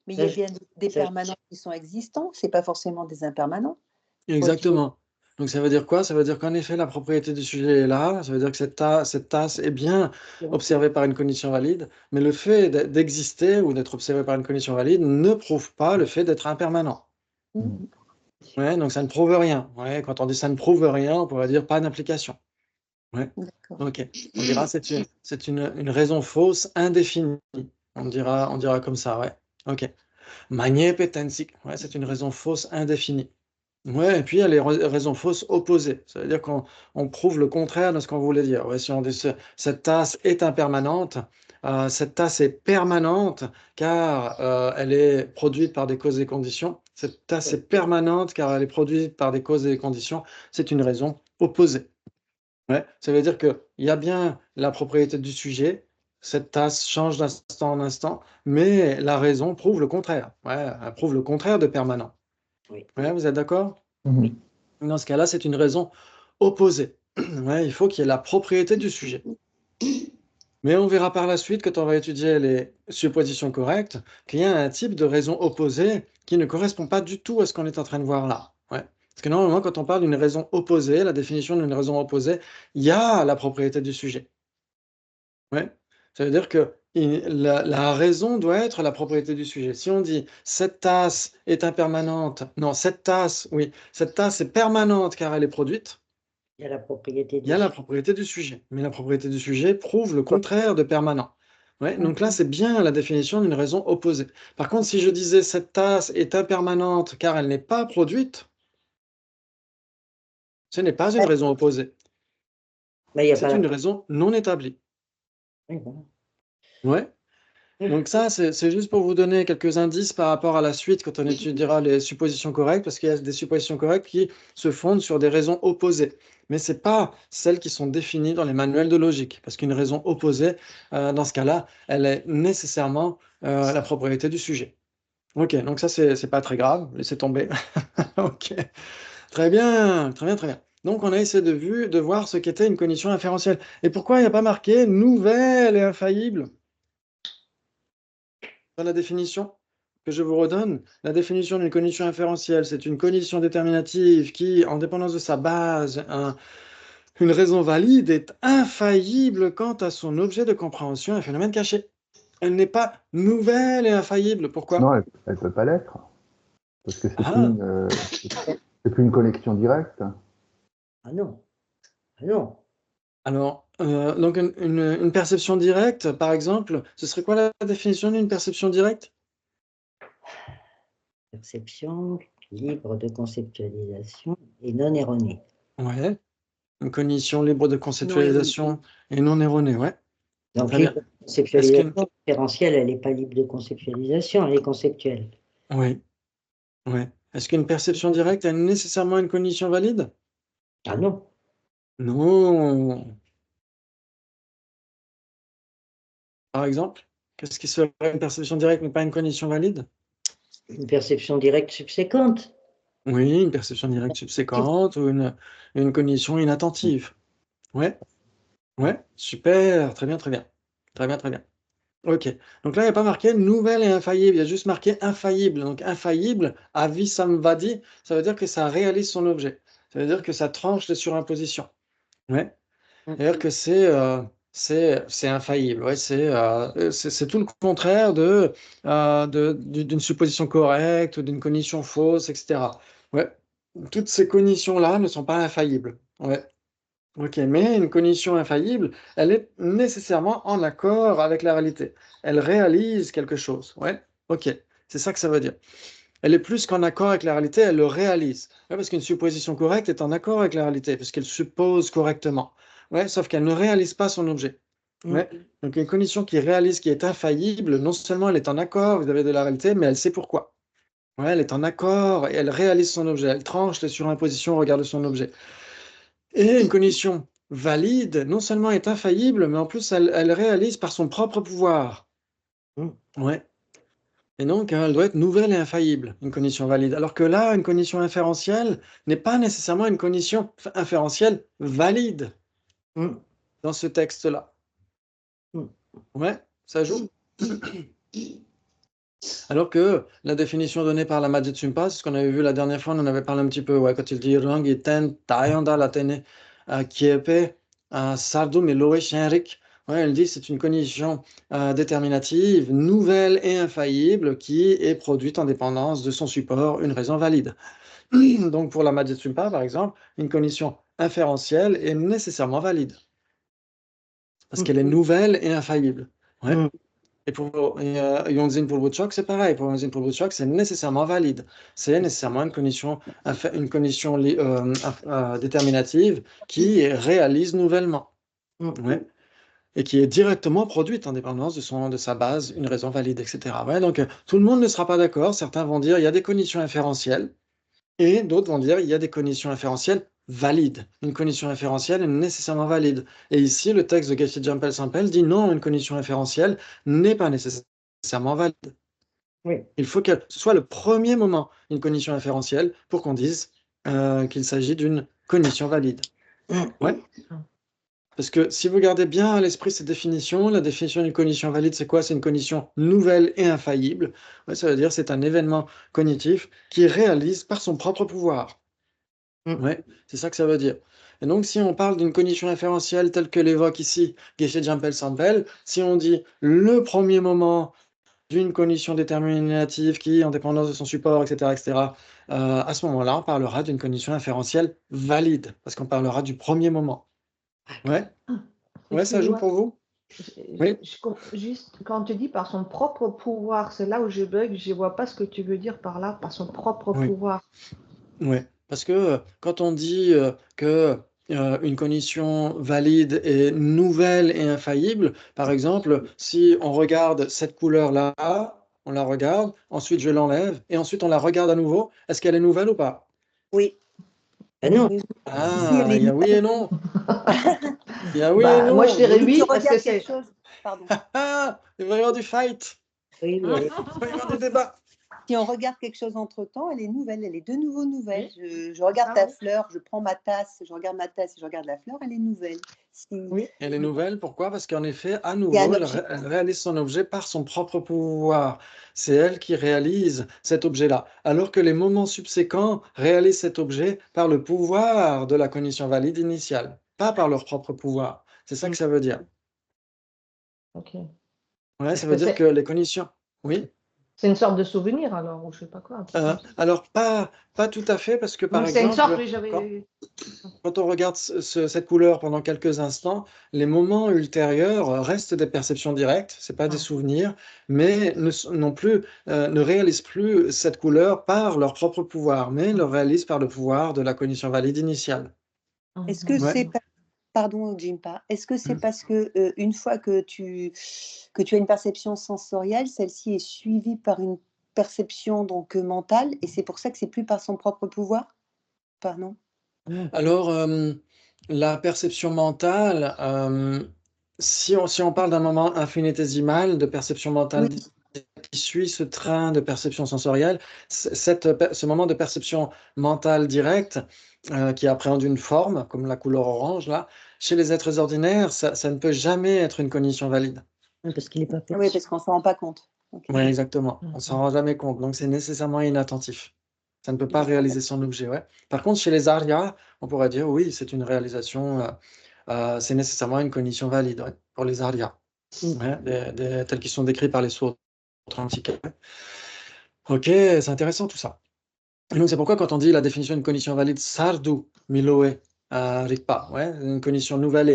Mais il Ça, y a je- bien des ça, permanents qui sont existants, c'est pas forcément des impermanents. Exactement. Donc ça veut dire quoi? Ça veut dire qu'en effet, la propriété du sujet est là. Ça veut dire que cette tasse est bien observée par une cognition valide, mais le fait d'exister ou d'être observé par une cognition valide ne prouve pas le fait d'être impermanent. Mm. Ouais, donc ça ne prouve rien. Ouais, quand on dit ça ne prouve rien, on pourrait dire pas d'implication. Ouais, D'accord. ok. On dira c'est une raison fausse indéfinie. On dira comme ça, ouais. Ok. Magnépetensique. Ouais, c'est une raison fausse indéfinie. Ouais, et puis il y a les raisons fausses opposées. Ça veut dire qu'on prouve le contraire de ce qu'on voulait dire. Ouais, si on dit cette tasse est impermanente, cette tasse est permanente car elle est produite par des causes et conditions. Cette tasse est permanente car elle est produite par des causes et des conditions. C'est une raison opposée. Ouais, ça veut dire qu'il y a bien la propriété du sujet. Cette tasse change d'instant en instant, mais la raison prouve le contraire. Ouais, elle prouve le contraire de permanent. Oui. Ouais, vous êtes d'accord? Mhm. Dans ce cas-là, c'est une raison opposée. Ouais, il faut qu'il y ait la propriété du sujet. Mais on verra par la suite, quand on va étudier les suppositions correctes, qu'il y a un type de raison opposée qui ne correspond pas du tout à ce qu'on est en train de voir là. Ouais. Parce que normalement, quand on parle d'une raison opposée, la définition d'une raison opposée, il y a la propriété du sujet. Ouais. Ça veut dire que la raison doit être la propriété du sujet. Si on dit cette tasse est impermanente, non, cette tasse, oui, cette tasse est permanente car elle est produite, Il y a la propriété il y a la propriété du sujet. Mais la propriété du sujet prouve le contraire de permanent. Ouais, donc là, c'est bien la définition d'une raison opposée. Par contre, si je disais cette tasse est impermanente car elle n'est pas produite, ce n'est pas une raison opposée. Mais il y a pas C'est la... une raison non établie. Oui, voilà. Ouais. Donc ça, c'est juste pour vous donner quelques indices par rapport à la suite quand on étudiera les suppositions correctes, parce qu'il y a des suppositions correctes qui se fondent sur des raisons opposées. Mais ce n'est pas celles qui sont définies dans les manuels de logique, parce qu'une raison opposée, dans ce cas-là, elle est nécessairement la propriété du sujet. Ok, donc ça, c'est pas très grave, laissez tomber. Ok, très bien, très bien, très bien. Donc on a essayé de voir ce qu'était une cognition inférentielle. Et pourquoi il n'y a pas marqué nouvelle et infaillible dans la définition? que je vous redonne, la définition d'une condition inférentielle, c'est une condition déterminative qui, en dépendance de sa base, une raison valide est infaillible quant à son objet de compréhension, un phénomène caché. Elle n'est pas nouvelle et infaillible. Pourquoi? Non, elle ne peut pas l'être. Parce que c'est plus une connexion directe. Ah non. Ah non. Alors, donc une perception directe, par exemple, ce serait quoi la définition d'une perception directe? Perception libre de conceptualisation et non erronée. Ouais. Une cognition libre de conceptualisation et non erronée, ouais. Donc, Très bien. libre de conceptualisation différentielle, elle n'est pas libre de conceptualisation, elle est conceptuelle. Oui. Ouais. Est-ce qu'une perception directe a nécessairement une cognition valide? Ah non. Non. Par exemple, qu'est-ce qui serait une perception directe mais pas une cognition valide? Une perception directe subséquente. Oui, une perception directe subséquente ou une cognition inattentive. Ouais. Ouais, super, très bien, très bien. Très bien, très bien. Ok. Donc là, il n'y a pas marqué nouvelle et infaillible, il y a juste marqué infaillible. Donc infaillible, avisamvadi, ça veut dire que ça réalise son objet. Ça veut dire que ça tranche les surimpositions. Ouais. C'est-à-dire que c'est infaillible. Ouais, c'est tout le contraire d'une supposition correcte ou d'une cognition fausse, etc. Ouais. Toutes ces cognitions-là ne sont pas infaillibles. Ouais. Ok, mais une cognition infaillible, elle est nécessairement en accord avec la réalité. Elle réalise quelque chose. Ouais, ok, c'est ça que ça veut dire. Elle est plus qu'en accord avec la réalité, elle le réalise. Ouais, parce qu'une supposition correcte est en accord avec la réalité, parce qu'elle suppose correctement. Ouais, sauf qu'elle ne réalise pas son objet. Ouais. Donc une cognition qui réalise, qui est infaillible, non seulement elle est en accord, vous avez de la réalité, mais elle sait pourquoi. Ouais, elle est en accord et elle réalise son objet. Elle tranche les surimpositions au regard de son objet. Et une cognition valide, non seulement est infaillible, mais en plus, elle réalise par son propre pouvoir. Ouais. Et donc, elle doit être nouvelle et infaillible, une cognition valide. Alors que là, une cognition inférentielle n'est pas nécessairement une cognition inférentielle valide dans ce texte-là. Ouais, ça joue. Alors que la définition donnée par la Madhya-Tsumpa, c'est ce qu'on avait vu la dernière fois, on en avait parlé un petit peu, ouais, quand il dit Rang iten tayanda latene kiepe sardu meloe shenrik. Ouais, elle dit c'est une cognition déterminative, nouvelle et infaillible qui est produite en dépendance de son support, une raison valide. Donc pour la Madhya-Tsumpa, par exemple, une cognition inférentielle est nécessairement valide parce qu'elle est nouvelle et infaillible. Ouais. Et pour Yonzin Polbutchok, c'est pareil. Pour Yonzin Polbutchok, c'est nécessairement valide. C'est nécessairement une condition déterminative qui réalise nouvellement. Ouais. Et qui est directement produite en dépendance de sa base, une raison valide, etc. Ouais, donc tout le monde ne sera pas d'accord. Certains vont dire il y a des conditions inférentielles et d'autres vont dire il y a des conditions inférentielles valides. Une condition inférentielle est nécessairement valide. Et ici, le texte de Geshe Jampel Sampel dit non, une condition inférentielle n'est pas nécessairement valide. Oui. Il faut que ce soit le premier moment, une condition inférentielle, pour qu'on dise qu'il s'agit d'une cognition valide. Ouais. Parce que si vous gardez bien à l'esprit cette définition, la définition d'une cognition valide, c'est quoi? C'est une cognition nouvelle et infaillible. Ouais, ça veut dire c'est un événement cognitif qui réalise par son propre pouvoir. Ouais, c'est ça que ça veut dire. Et donc, si on parle d'une cognition inférentielle telle que l'évoque ici Geshe Jampel Sampel, si on dit le premier moment d'une cognition déterminative qui, en dépendance de son support, etc., etc., à ce moment-là, on parlera d'une cognition inférentielle valide, parce qu'on parlera du premier moment. Ouais, ouais, ça joue pour vous? Oui. Juste quand tu dis par son propre pouvoir, c'est là où je bug, je ne vois pas ce que tu veux dire par là, par son propre pouvoir. Oui, parce que quand on dit que une cognition valide est nouvelle et infaillible, par exemple, si on regarde cette couleur-là, on la regarde, ensuite je l'enlève, et ensuite on la regarde à nouveau, est-ce qu'elle est nouvelle ou pas? Oui. Ben non. Ah, il y a oui et non. Il y a oui et non. Moi, je dirais oui, Tu parce que regardes c'est... quelque chose. Pardon. Ah, il va y avoir du fight. Oui, Il va y avoir du débat. Si on regarde quelque chose entre-temps, elle est nouvelle, elle est de nouveau nouvelle. Je regarde Ah ta oui. fleur, je prends ma tasse, je regarde ma tasse et je regarde la fleur, elle est nouvelle. Si Oui, elle est nouvelle. Pourquoi? Parce qu'en effet, à il y a nouveau, un elle, objet, elle réalise son objet par son propre pouvoir. C'est elle qui réalise cet objet-là. Alors que les moments subséquents réalisent cet objet par le pouvoir de la cognition valide initiale, pas par leur propre pouvoir. C'est ça que ça veut dire. Ok. Ouais, ça Parce veut que dire que les cognitions. Oui. c'est une sorte de souvenir alors, ou je sais pas quoi, un truc comme ça. Alors, pas tout à fait, parce que par Donc c'est une sorte, exemple, oui, j'avais. quand on regarde cette couleur pendant quelques instants, les moments ultérieurs restent des perceptions directes, c'est pas des Ah. souvenirs, mais non plus, ne réalisent plus cette couleur par leur propre pouvoir, mais le réalisent par le pouvoir de la cognition valide initiale. est-ce que Ouais. c'est pas... Pardon, Jimpa, est-ce que c'est Mm. parce que une fois que tu as une perception sensorielle, celle-ci est suivie par une perception donc mentale, et c'est pour ça que c'est plus par son propre pouvoir? Pardon? Alors, la perception mentale, si on parle d'un moment infinitésimal de perception mentale Oui, qui suit ce train de perception sensorielle, ce moment de perception mentale directe, qui appréhende une forme, comme la couleur orange là, chez les êtres ordinaires, ça ne peut jamais être une cognition valide. Parce qu'il n'est pas oui, perçu. parce qu'on ne s'en rend pas compte. Ok. Oui, exactement. On Mhm. s'en rend jamais compte, donc c'est nécessairement inattentif. Ça ne peut pas D'accord, réaliser son objet, ouais. Par contre, chez les Aryas, on pourrait dire oui, c'est une réalisation, c'est nécessairement une cognition valide, ouais, pour les Aryas, ouais, tels qu'ils sont décrits par les sources authentiques. Ok, c'est intéressant tout ça. Et donc c'est pourquoi quand on dit la définition d'une cognition valide, sardu miloe ripa, ouais, une cognition nouvelle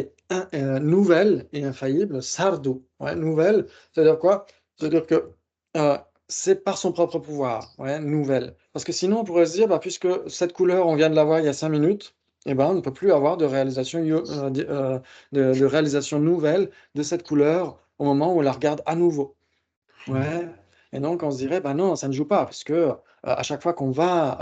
et infaillible, sardu, ouais, nouvelle, c'est-à-dire quoi? C'est-à-dire que euh, c'est par son propre pouvoir, ouais, nouvelle. Parce que sinon on pourrait se dire, bah, puisque cette couleur, on vient de la voir il y a 5 minutes, eh ben, on ne peut plus avoir de réalisation, de réalisation nouvelle de cette couleur au moment où on la regarde à nouveau. Ouais, et donc on se dirait: «Bah non, ça ne joue pas», parce que, à chaque fois qu'on va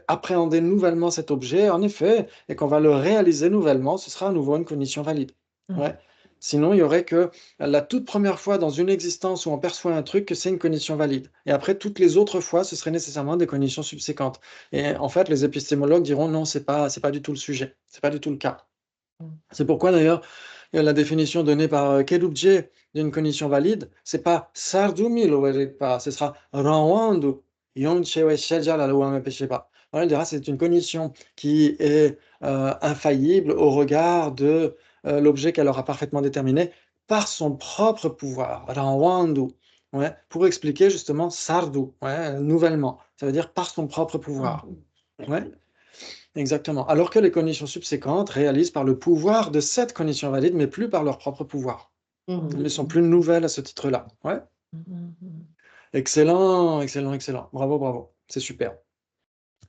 appréhender nouvellement cet objet, en effet, et qu'on va le réaliser nouvellement, ce sera à nouveau une cognition valide. Ouais. Sinon, il y aurait que la toute première fois dans une existence où on perçoit un truc que c'est une cognition valide, et après toutes les autres fois, ce serait nécessairement des cognitions subséquentes. Et en fait, les épistémologues diront: «Non, c'est pas du tout le sujet, c'est pas du tout le cas». C'est pourquoi d'ailleurs, la définition donnée par Kedubje d'une cognition valide, c'est pas Sardumi pas, ce sera Rawandu Yonchewe Shejal Alouame Pesheba. Voilà, il dira c'est une cognition qui est infaillible au regard de l'objet qu'elle aura parfaitement déterminé par son propre pouvoir. Rawandu, ouais, pour expliquer justement Sardu, ouais, nouvellement. Ça veut dire par son propre pouvoir. Ouais. Exactement. Alors que les cognitions subséquentes réalisent par le pouvoir de cette cognition valide, mais plus par leur propre pouvoir. Elles ne sont plus nouvelles à ce titre-là. Ouais. Excellent, excellent, excellent. Bravo, bravo. C'est super.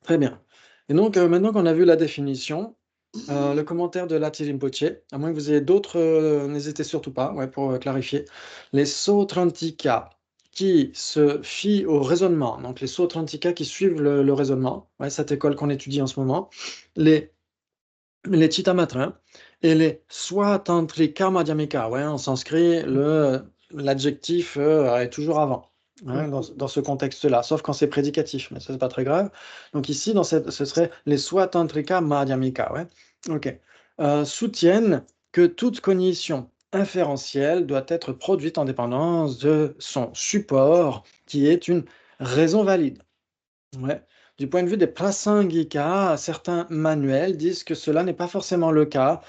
Très bien. Et donc, maintenant qu'on a vu la définition, le commentaire de Lati Rinpoche, à moins que vous ayez d'autres, n'hésitez surtout pas, ouais, pour clarifier. Les Sautrantika qui se fient au raisonnement, donc les Sautrantika qui suivent le raisonnement, ouais, cette école qu'on étudie en ce moment, les Chittamatrins et les Swatantrika Madhyamika. Ouais, en sanskrit, l'adjectif est toujours avant, hein, dans ce contexte-là, sauf quand c'est prédicatif, mais ça, c'est pas très grave. Donc ici, ce serait les Swatantrika Madhyamika. Ouais. Ok. Soutiennent que toute cognition inférentielle doit être produite en dépendance de son support, qui est une raison valide. Ouais. Du point de vue des prasangika, certains manuels disent que cela n'est pas forcément le cas,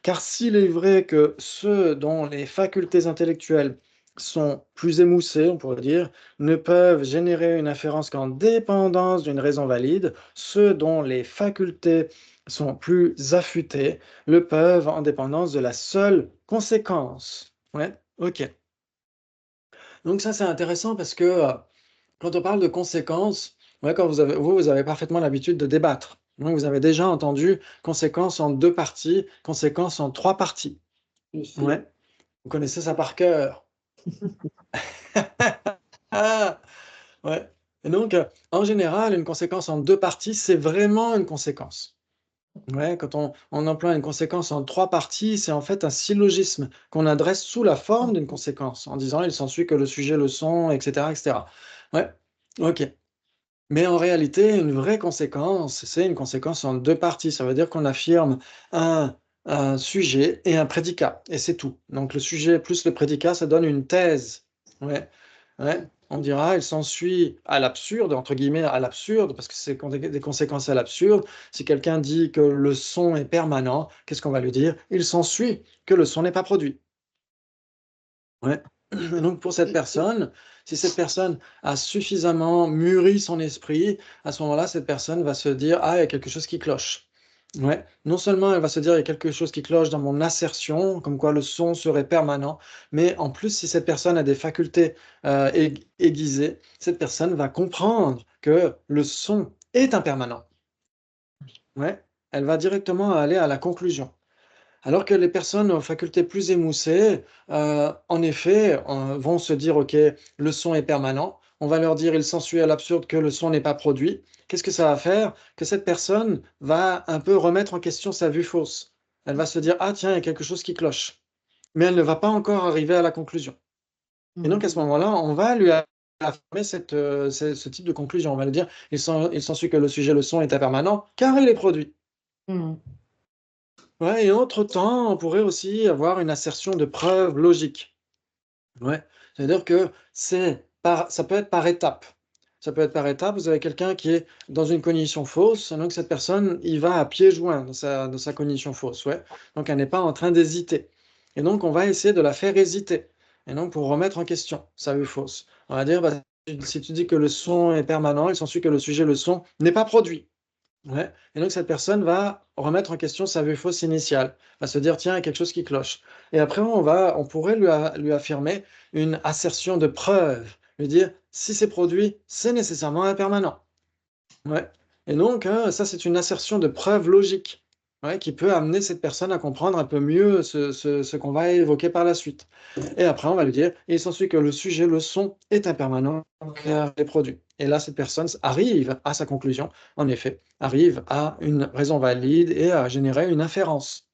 car s'il est vrai que ceux dont les facultés intellectuelles sont plus émoussées, on pourrait dire, ne peuvent générer une inférence qu'en dépendance d'une raison valide, ceux dont les facultés sont plus affûtées le peuvent en dépendance de la seule conséquence. Ouais, ok. Donc ça, c'est intéressant parce que quand on parle de conséquences, ouais, quand vous avez parfaitement l'habitude de débattre. Donc, vous avez déjà entendu conséquences en 2 parties, conséquences en 3 parties. Ouais, vous connaissez ça par cœur. Ah, ouais. Et donc, en général, une conséquence en 2 parties, c'est vraiment une conséquence. Ouais, quand on emploie une conséquence en 3 parties, c'est en fait un syllogisme qu'on adresse sous la forme d'une conséquence, en disant il s'ensuit que le sujet, le son, etc., etc. Ouais, ok. Mais en réalité, une vraie conséquence, c'est une conséquence en deux parties. Ça veut dire qu'on affirme un sujet et un prédicat, et c'est tout. Donc le sujet plus le prédicat, ça donne une thèse. Ouais, ouais. On dira, il s'ensuit à l'absurde, entre guillemets, à l'absurde, parce que c'est des conséquences à l'absurde. Si quelqu'un dit que le son est permanent, qu'est-ce qu'on va lui dire? Il s'ensuit que le son n'est pas produit. Ouais. Et donc pour cette personne, si cette personne a suffisamment mûri son esprit, à ce moment-là, cette personne va se dire: «Ah, il y a quelque chose qui cloche». Ouais. Non seulement elle va se dire: «Il y a quelque chose qui cloche dans mon assertion, comme quoi le son serait permanent», mais en plus, si cette personne a des facultés, aiguisées, cette personne va comprendre que le son est impermanent. Ouais. Elle va directement aller à la conclusion. Alors que les personnes aux facultés plus émoussées, en effet, vont se dire: «OK, le son est permanent». On va leur dire: «Il s'ensuit à l'absurde que le son n'est pas produit». Qu'est-ce que ça va faire? Que cette personne va un peu remettre en question sa vue fausse. Elle va se dire: «Ah tiens, il y a quelque chose qui cloche». Mais elle ne va pas encore arriver à la conclusion. Et donc à ce moment-là, on va lui affirmer ce type de conclusion. On va lui dire: il s'ensuit que le sujet, le son est impermanent, car il est produit». Ouais, et entre-temps, on pourrait aussi avoir une assertion de preuve logique. Ouais, c'est-à-dire que ça peut être par étapes. Ça peut être par étapes. Vous avez quelqu'un qui est dans une cognition fausse, et donc cette personne, il va à pieds joints dans sa cognition fausse, ouais. Donc elle n'est pas en train d'hésiter. Et donc on va essayer de la faire hésiter. Et donc pour remettre en question sa vue fausse, on va dire, bah, si tu dis que le son est permanent, il s'ensuit que le sujet, le son, n'est pas produit. Ouais, et donc cette personne va remettre en question sa vue fausse initiale, va se dire: «Tiens, il y a quelque chose qui cloche», et après on pourrait lui affirmer une assertion de preuve, lui dire: «Si c'est produit, c'est nécessairement impermanent». Ouais, et donc ça, c'est une assertion de preuve logique, ouais, qui peut amener cette personne à comprendre un peu mieux ce qu'on va évoquer par la suite, et après on va lui dire: «Il s'ensuit que le sujet, le son est impermanent car il est produit», et là, cette personne arrive à sa conclusion, en effet, arrive à une raison valide et à générer une inférence.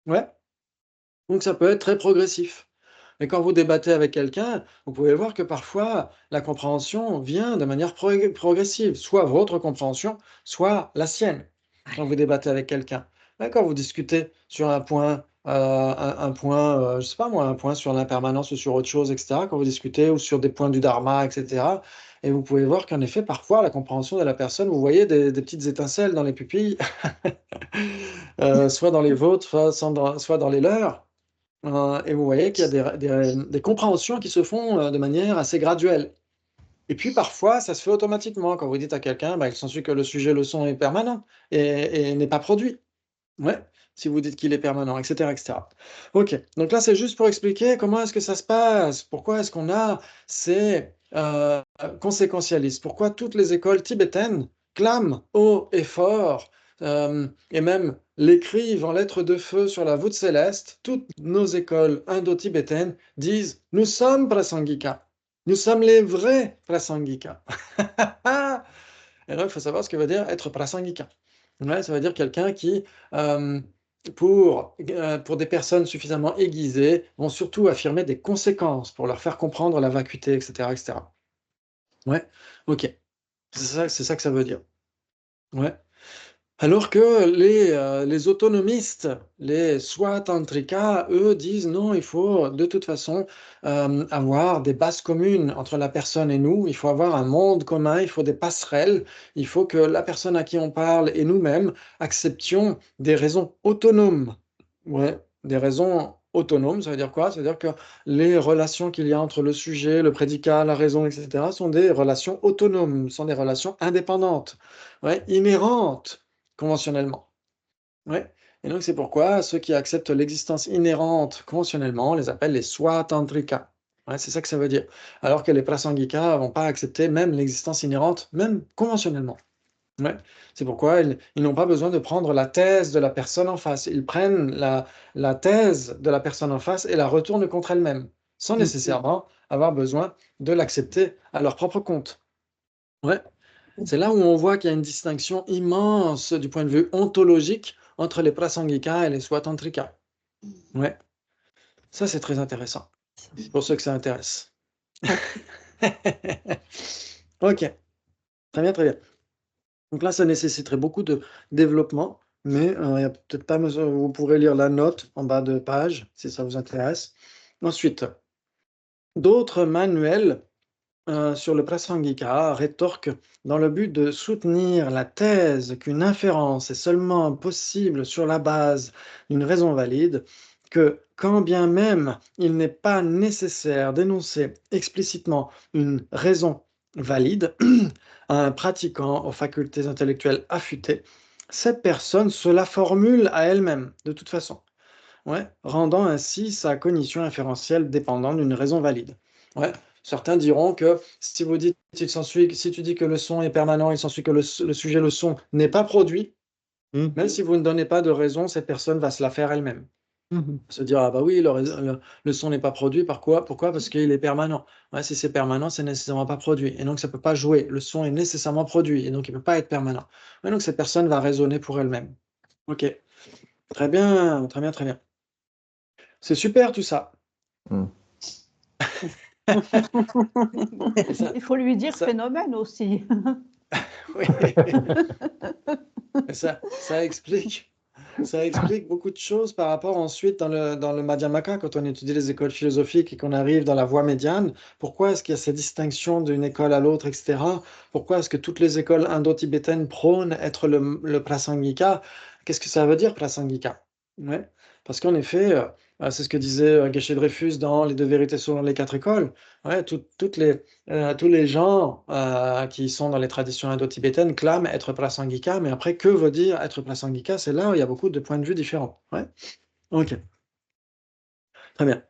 Ouais, donc ça peut être très progressif. Et quand vous débattez avec quelqu'un, vous pouvez voir que parfois la compréhension vient de manière progressive, soit votre compréhension, soit la sienne, quand vous débattez avec quelqu'un. Ouais, quand vous discutez sur un point, un point, je sais pas moi, un point sur l'impermanence ou sur autre chose, etc., quand vous discutez ou sur des points du dharma, etc., et vous pouvez voir qu'en effet, parfois, la compréhension de la personne, vous voyez des petites étincelles dans les pupilles, soit dans les vôtres, soit dans les leurs. Et vous voyez qu'il y a des compréhensions qui se font, de manière assez graduelle. Et puis parfois, ça se fait automatiquement. Quand vous dites à quelqu'un, bah, il s'ensuit que le sujet, le son est permanent et n'est pas produit. Ouais, si vous dites qu'il est permanent, et cetera, et cetera. OK, donc là, c'est juste pour expliquer comment est-ce que ça se passe. Pourquoi est-ce qu'on a ces, conséquentialistes? Pourquoi toutes les écoles tibétaines clament haut et fort, et même l'écrivent en lettres de feu sur la voûte céleste. Toutes nos écoles indo-tibétaines disent: «Nous sommes Prasangika. Nous sommes les vrais Prasangika». Et donc, il faut savoir ce que veut dire être Prasangika. Ouais, ça veut dire quelqu'un qui, hem, pour des personnes suffisamment aiguisées, vont surtout affirmer des conséquences pour leur faire comprendre la vacuité, et cetera, et cetera. Ouais, OK. C'est ça que ça veut dire. Ouais. Alors que les autonomistes, les Swatantrika, eux, disent: «Non, il faut de toute façon, avoir des bases communes entre la personne et nous. Il faut avoir un monde commun, il faut des passerelles. Il faut que la personne à qui on parle et nous-mêmes acceptions des raisons autonomes». Ouais, des raisons autonomes, ça veut dire quoi? Ça veut dire que les relations qu'il y a entre le sujet, le prédicat, la raison, et cetera, sont des relations autonomes, sont des relations indépendantes, ouais, inhérentes conventionnellement. Ouais, et donc c'est pourquoi ceux qui acceptent l'existence inhérente conventionnellement, on les appelle les Swatantrika. Ouais, c'est ça que ça veut dire. Alors que les Prasangika vont pas accepter même l'existence inhérente, même conventionnellement. Ouais, c'est pourquoi ils n'ont pas besoin de prendre la thèse de la personne en face. Ils prennent la thèse de la personne en face et la retournent contre elle-même, sans nécessairement avoir besoin de l'accepter à leur propre compte. Ouais. C'est là où on voit qu'il y a une distinction immense du point de vue ontologique entre les Prasangika et les Swatantrika. Ouais, ça c'est très intéressant, pour ceux que ça intéresse. OK. Très bien, très bien. Donc là, ça nécessiterait beaucoup de développement, mais il y a peut-être pas besoin, vous pourrez lire la note en bas de page, si ça vous intéresse. Ensuite, d'autres manuels sur le Prasangika rétorquent dans le but de soutenir la thèse qu'une inférence est seulement possible sur la base d'une raison valide, que quand bien même il n'est pas nécessaire d'énoncer explicitement une raison valide à un pratiquant aux facultés intellectuelles affûtées, cette personne se la formule à elle-même, de toute façon, ouais, rendant ainsi sa cognition inférentielle dépendante d'une raison valide. Ouais. Certains diront que si vous dites, si tu dis que le son est permanent, il s'ensuit que le sujet, le son, n'est pas produit, même si vous ne donnez pas de raison, cette personne va se la faire elle-même. Se dire, ah bah oui, le son n'est pas produit, pourquoi? Parce qu'il est permanent. Ouais, si c'est permanent, c'est nécessairement pas produit. Et donc, ça ne peut pas jouer. Le son est nécessairement produit, et donc il ne peut pas être permanent. Ouais, donc, cette personne va raisonner pour elle-même. Ok. Très bien, très bien, très bien. C'est super tout ça. Il faut lui dire ça- phénomène aussi. Oui. Ça explique beaucoup de choses par rapport ensuite dans le Madhyamaka, quand on étudie les écoles philosophiques et qu'on arrive dans la voie médiane. Pourquoi est-ce qu'il y a cette distinction d'une école à l'autre, etc. Pourquoi est-ce que toutes les écoles indo-tibétaines prônent être le Prasangika? Qu'est-ce que ça veut dire, Prasangika? Ouais. Parce qu'en effet, c'est ce que disait Geshe Dreyfus dans Les deux vérités selon les quatre écoles. Ouais, tous les gens qui sont dans les traditions indo-tibétaines clament être Prasangika, mais après, que veut dire être Prasangika? C'est là où il y a beaucoup de points de vue différents. Ouais. Ok, très bien.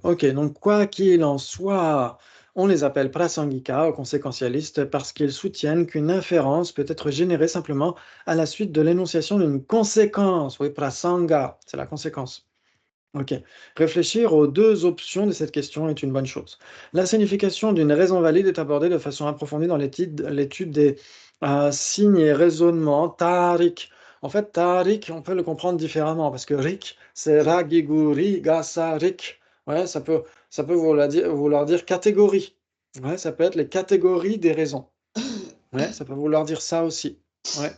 Ok, donc quoi qu'il en soit, on les appelle Prasangika ou conséquentialistes parce qu'ils soutiennent qu'une inférence peut être générée simplement à la suite de l'énonciation d'une conséquence. Oui, Prasanga, c'est la conséquence. Ok. Réfléchir aux deux options de cette question est une bonne chose. La signification d'une raison valide est abordée de façon approfondie dans l'étude des signes et raisonnements, tarik. En fait, tarik, on peut le comprendre différemment parce que rik, c'est ragiguri, gasa, rik. Ouais, ça peut vouloir dire catégorie. Ouais, ça peut être les catégories des raisons. Ouais, ça peut vouloir dire ça aussi. Ouais.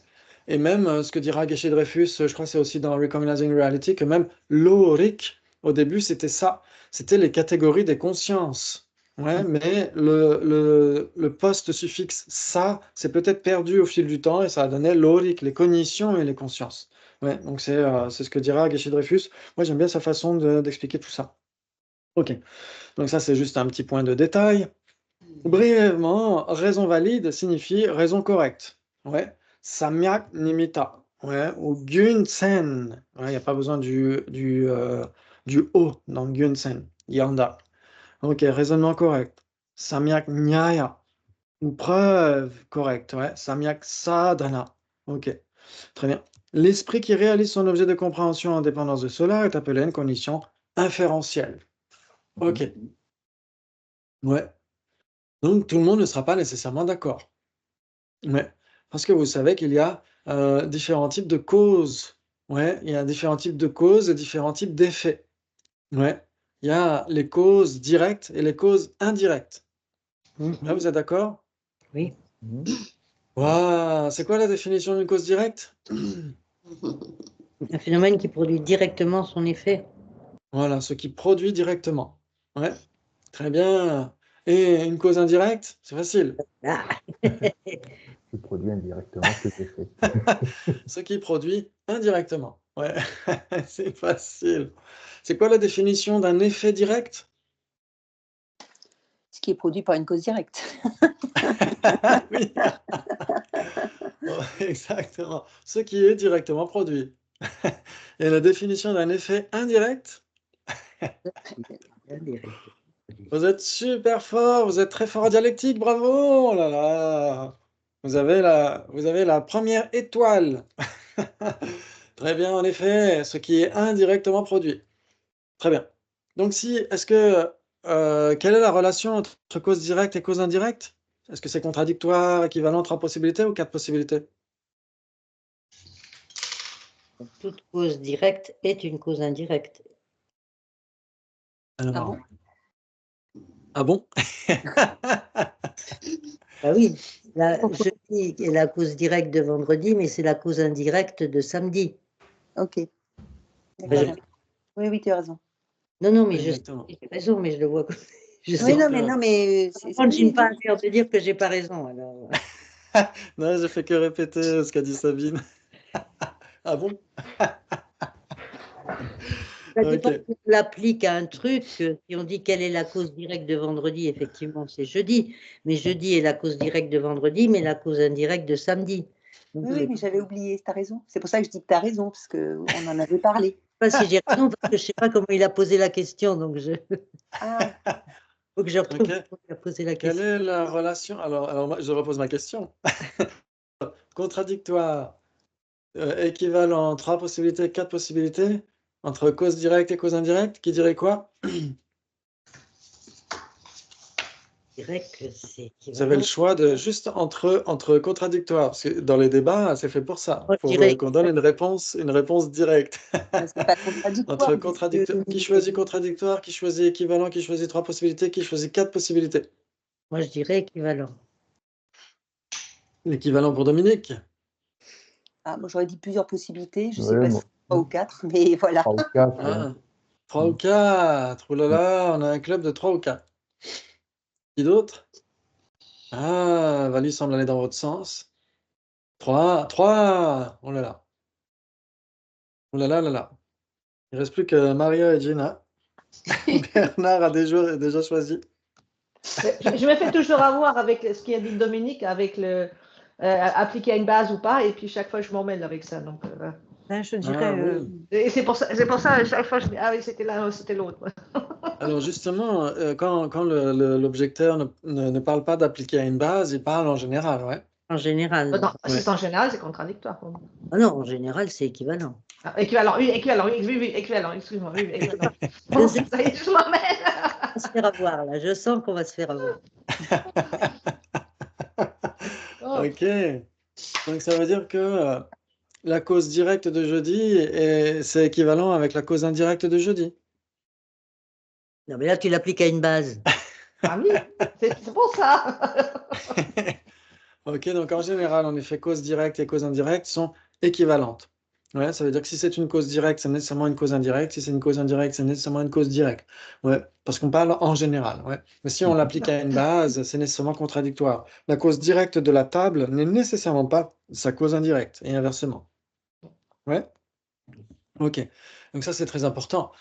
Et même ce que dira Geshe Dreyfus, je crois que c'est aussi dans Recognizing Reality, que même l'oric, au début, c'était ça. C'était les catégories des consciences. Ouais, mais le post-suffixe ça, c'est peut-être perdu au fil du temps et ça a donné l'oric, les cognitions et les consciences. Ouais, donc c'est ce que dira Geshe Dreyfus. Moi, j'aime bien sa façon d'expliquer tout ça. Ok, donc ça, c'est juste un petit point de détail. Brièvement, raison valide signifie raison correcte. Ouais. Samyak nimita. Ouais. Ou gunsen. Il n'y a pas besoin du O dans gunsen. Yanda. Ok, raisonnement correct. Samyak nyaya. Ou preuve correcte. Ouais. Samyak sadhana. Ok, très bien. L'esprit qui réalise son objet de compréhension en dépendance de cela est appelé une condition inférentielle. Ok. Ouais. Donc, tout le monde ne sera pas nécessairement d'accord. Ouais. Parce que vous savez qu'il y a différents types de causes. Ouais. Il y a différents types de causes et différents types d'effets. Ouais. Il y a les causes directes et les causes indirectes. Là, vous êtes d'accord? Oui. Waouh, c'est quoi la définition d'une cause directe? Un phénomène qui produit directement son effet. Voilà, ce qui produit directement. Ouais. Très bien. Et une cause indirecte? C'est facile. Ah. Qui produit indirectement ses effets. Ce qui produit indirectement. Ouais, c'est facile. C'est quoi la définition d'un effet direct? Ce qui est produit par une cause directe. Oui. Oh, exactement. Ce qui est directement produit. Et la définition d'un effet indirect? Vous êtes super fort, vous êtes très fort en dialectique, bravo! Oh là là. Vous avez la première étoile. Très bien, en effet, ce qui est indirectement produit. Très bien. Donc quelle est la relation entre cause directe et cause indirecte? Est-ce que c'est contradictoire, équivalent, 3 possibilités ou 4 possibilités? Toute cause directe est une cause indirecte. Alors, Ah bon? ah bon? Bah oui, jeudi est la cause directe de vendredi, mais c'est la cause indirecte de samedi. Ok. Ben, D'accord. Oui, oui, tu as raison. Non, mais j'ai Exactement. raison, mais je le vois comme. Je Oui, sais. non, mais Par contre, je n'ai oui, pas à faire de dire que j'ai pas raison. Alors. Non, je fais que répéter ce qu'a dit Sabine. Ah bon? Ça dépend Ok. si on l'applique à un truc. Si on dit quelle est la cause directe de vendredi, effectivement, c'est jeudi. Mais jeudi est la cause directe de vendredi, mais la cause indirecte de samedi. Donc, oui, mais j'avais oublié, tu as raison. C'est pour ça que je dis que tu as raison, parce qu'on en avait parlé. Je ne sais pas si j'ai raison, parce que je ne sais pas comment il a posé la question. Donc, Ah, faut que je retrouve Ok. comment il a posé la Quelle question. est la relation? Alors moi, je repose ma question. Contradictoire, équivalent, 3 possibilités, 4 possibilités, entre cause directe et cause indirecte, qui dirait quoi? Je dirais que c'est Vous avez le équivalent. choix de juste entre contradictoires, parce que dans les débats, c'est fait pour ça, Moi, je pour dirais qu'on donne une réponse directe. c'est pas contradictoire. Entre contradictoire, qui choisit contradictoire, qui choisit équivalent, qui choisit 3 possibilités, qui choisit 4 possibilités. moi, je dirais équivalent. L'équivalent pour Dominique. Ah, moi, j'aurais dit plusieurs possibilités. Je ne Ouais, sais pas si moi, c'est 3 ou 4, mais voilà. 3 ou 4. Ah, 3 ou 4. Oh là là, on a un club de 3 ou 4. Qui d'autre? Ah, Valu semble aller dans votre sens. 3, 3. Oh là là. Oh là là là là. Il ne reste plus que Maria et Gina. Bernard a déjà choisi. Je me fais toujours avoir avec ce qu'a dit Dominique, avec le appliquer à une base ou pas, et puis chaque fois je m'en mêle avec ça. Donc, Ben, je Ah dirais. oui. et c'est pour ça, à chaque fois je dis, ah oui, c'était l'un, c'était l'autre. Alors justement, quand l'objecteur ne parle pas d'appliquer à une base, il parle en général, ouais. En général. Non, Ouais. si c'est en général, c'est contradictoire pour moi. Ah non, en général, c'est équivalent. Ah, équivalent, oui, équivalent, excuse-moi, oui, équivalent. Je Bon, sais ça y est, je m'en mêle. qu'on va se faire avoir, là. Je sens qu'on va se faire avoir. Oh. Ok. Donc ça veut dire que la cause directe de jeudi, c'est équivalent avec la cause indirecte de jeudi. Non, mais là, tu l'appliques à une base. Ah oui, c'est pour ça. Ok, donc en général, en effet, cause directe et cause indirecte sont équivalentes. Ouais, ça veut dire que si c'est une cause directe, c'est nécessairement une cause indirecte. Si c'est une cause indirecte, c'est nécessairement une cause directe. Ouais, parce qu'on parle en général. Ouais. Mais si on l'applique à une base, c'est nécessairement contradictoire. La cause directe de la table n'est nécessairement pas sa cause indirecte, et inversement. Ouais, ok. Donc ça, c'est très important.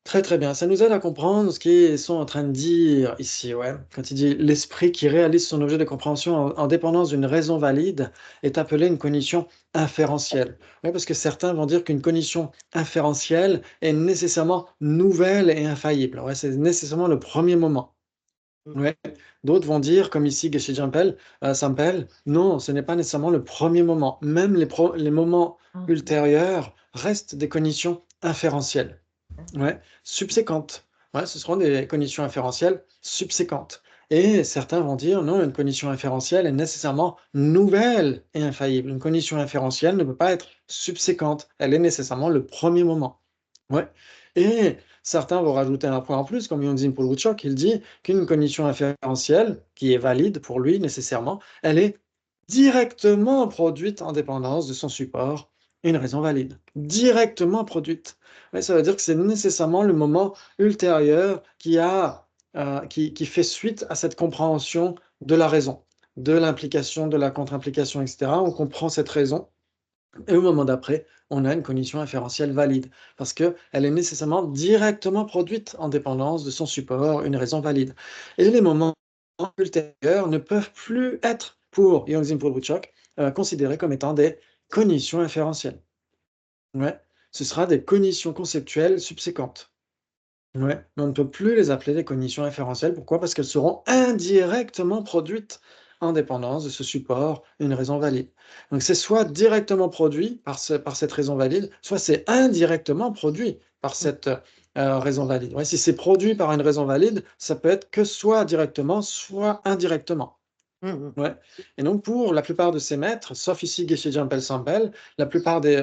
Très très bien, ça nous aide à comprendre ce qu'ils sont en train de dire ici, ouais. Quand il dit l'esprit qui réalise son objet de compréhension en dépendance d'une raison valide est appelé une cognition inférentielle. Ouais, parce que certains vont dire qu'une cognition inférentielle est nécessairement nouvelle et infaillible. Ouais, c'est nécessairement le premier moment. Ouais. D'autres vont dire, comme ici Geshe Sampel, non, ce n'est pas nécessairement le premier moment. Même les moments ultérieurs restent des cognitions inférentielles. Ouais, subséquentes. Ouais, ce seront des cognitions inférentielles subséquentes. Et certains vont dire non, une cognition inférentielle est nécessairement nouvelle et infaillible. Une cognition inférentielle ne peut pas être subséquente. Elle est nécessairement le premier moment. Ouais. Et certains vont rajouter un point en plus, comme Yonzin Polwuchok, il dit qu'une cognition inférentielle, qui est valide pour lui nécessairement, elle est directement produite en dépendance de son support, une raison valide. Directement produite. Ouais, ça veut dire que c'est nécessairement le moment ultérieur qui fait suite à cette compréhension de la raison, de l'implication, de la contre-implication, etc. On comprend cette raison, et au moment d'après, on a une cognition inférentielle valide, parce qu'elle est nécessairement directement produite en dépendance de son support, une raison valide. Et les moments ultérieurs ne peuvent plus être, pour Yongzin Polwuchok, considérés comme étant des cognitions inférentielles. Ouais. Ce sera des cognitions conceptuelles subséquentes. Ouais. Mais on ne peut plus les appeler des cognitions inférentielles. Pourquoi? Parce qu'elles seront indirectement produites en dépendance de ce support, une raison valide. Donc c'est soit directement produit par cette raison valide, soit c'est indirectement produit par cette raison valide. Ouais, si c'est produit par une raison valide, ça peut être que soit directement, soit indirectement. Ouais. Et donc pour la plupart de ces maîtres, sauf ici Geshe Jampel Sampel, la plupart des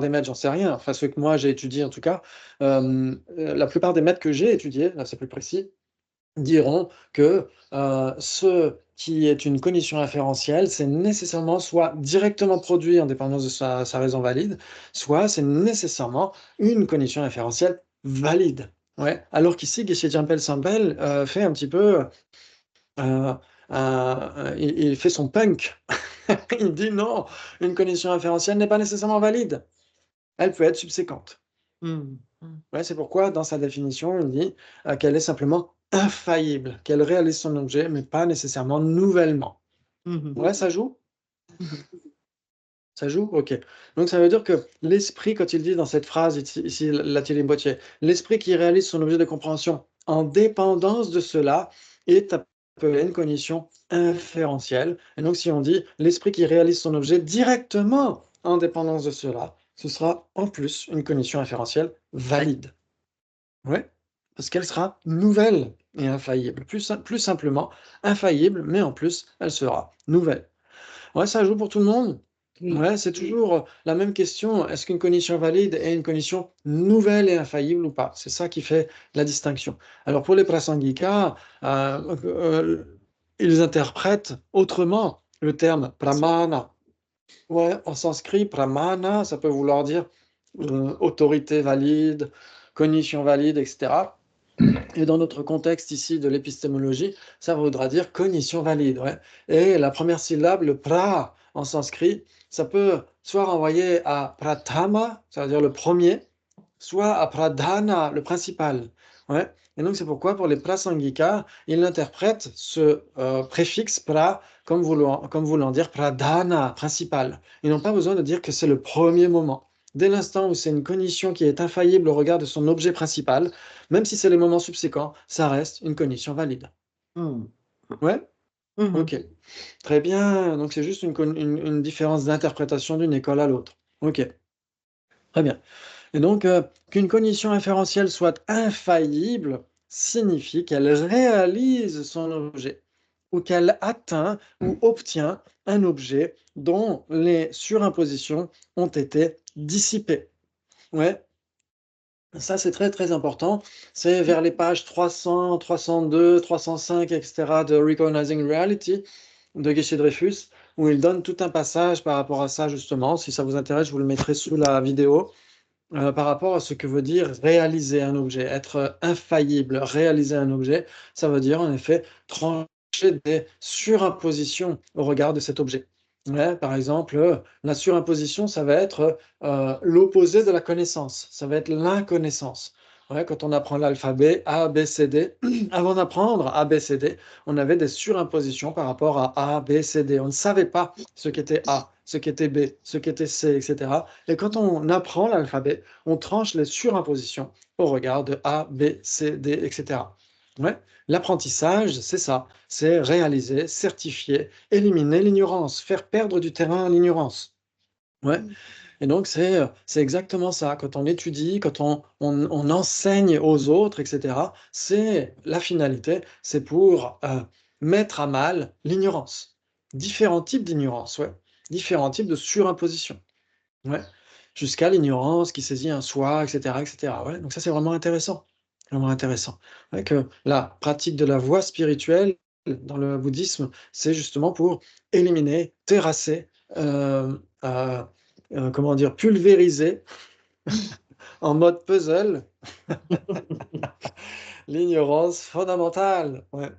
maîtres, j'en sais rien, enfin ceux que moi j'ai étudiés en tout cas, la plupart des maîtres que j'ai étudiés, là c'est plus précis, diront que ce qui est une cognition inférentielle, c'est nécessairement soit directement produit en dépendance de sa raison valide, soit c'est nécessairement une cognition inférentielle valide. Ouais. Alors qu'ici, Geshe-Jampel Sambel fait un petit peu... il fait son punk. Il dit non, une cognition inférentielle n'est pas nécessairement valide. Elle peut être subséquente. Ouais, c'est pourquoi, dans sa définition, il dit qu'elle est simplement infaillible, qu'elle réalise son objet, mais pas nécessairement nouvellement. Ouais, ça joue? Ça joue? Ok. Donc, ça veut dire que l'esprit, quand il dit dans cette phrase, ici l'atelier Boitier, l'esprit qui réalise son objet de compréhension en dépendance de cela est appelé une cognition inférentielle. Et donc, si on dit l'esprit qui réalise son objet directement en dépendance de cela, ce sera en plus une cognition inférentielle valide. Ouais, parce qu'elle sera nouvelle et infaillible. Plus simplement, infaillible, mais en plus, elle sera nouvelle. Ouais, ça joue pour tout le monde? Oui. Ouais, c'est toujours la même question. Est-ce qu'une cognition valide est une cognition nouvelle et infaillible ou pas? C'est ça qui fait la distinction. Alors pour les prasangika, ils interprètent autrement le terme pramana. Ouais, en sanskrit, pramana, ça peut vouloir dire autorité valide, cognition valide, etc. Et dans notre contexte ici de l'épistémologie, ça voudra dire cognition valide. Ouais. Et la première syllabe, le pra en sanskrit, ça peut soit renvoyer à pratama, c'est-à-dire le premier, soit à pradhana, le principal. Ouais. Et donc c'est pourquoi pour les prasangika, ils interprètent ce préfixe pra comme voulant dire pradhana, principal. Ils n'ont pas besoin de dire que c'est le premier moment. Dès l'instant où c'est une cognition qui est infaillible au regard de son objet principal, même si c'est les moments subséquents, ça reste une cognition valide. Ouais? Ok. Très bien. Donc c'est juste une différence d'interprétation d'une école à l'autre. Ok. Très bien. Et donc, qu'une cognition inférentielle soit infaillible signifie qu'elle réalise son objet ou qu'elle atteint ou obtient un objet dont les surimpositions ont été dissipées. Ouais. Ça, c'est très, très important. C'est vers les pages 300, 302, 305, etc. de Recognizing Reality de Geshe-Dreyfus, où il donne tout un passage par rapport à ça, justement. Si ça vous intéresse, je vous le mettrai sous la vidéo. Par rapport à ce que veut dire réaliser un objet, être infaillible, réaliser un objet, ça veut dire en effet trancher des surimpositions au regard de cet objet. Ouais, par exemple, la surimposition, ça va être l'opposé de la connaissance, ça va être l'inconnaissance. Ouais, quand on apprend l'alphabet A, B, C, D, avant d'apprendre A, B, C, D, on avait des surimpositions par rapport à A, B, C, D. On ne savait pas ce qu'était A, ce qu'était B, ce qu'était C, etc. Et quand on apprend l'alphabet, on tranche les surimpositions au regard de A, B, C, D, etc. Ouais. L'apprentissage, c'est ça, c'est réaliser, certifier, éliminer l'ignorance, faire perdre du terrain à l'ignorance. Ouais. Et donc, c'est exactement ça. Quand on étudie, quand on enseigne aux autres, etc., c'est la finalité, c'est pour mettre à mal l'ignorance. Différents types d'ignorance, ouais. Différents types de surimposition. Ouais. Jusqu'à l'ignorance qui saisit un soi, etc., etc. Ouais. Donc ça, c'est vraiment intéressant. Vraiment intéressant. Ouais, que la pratique de la voie spirituelle dans le bouddhisme, c'est justement pour éliminer, terrasser, comment dire, pulvériser en mode puzzle l'ignorance fondamentale. Ouais.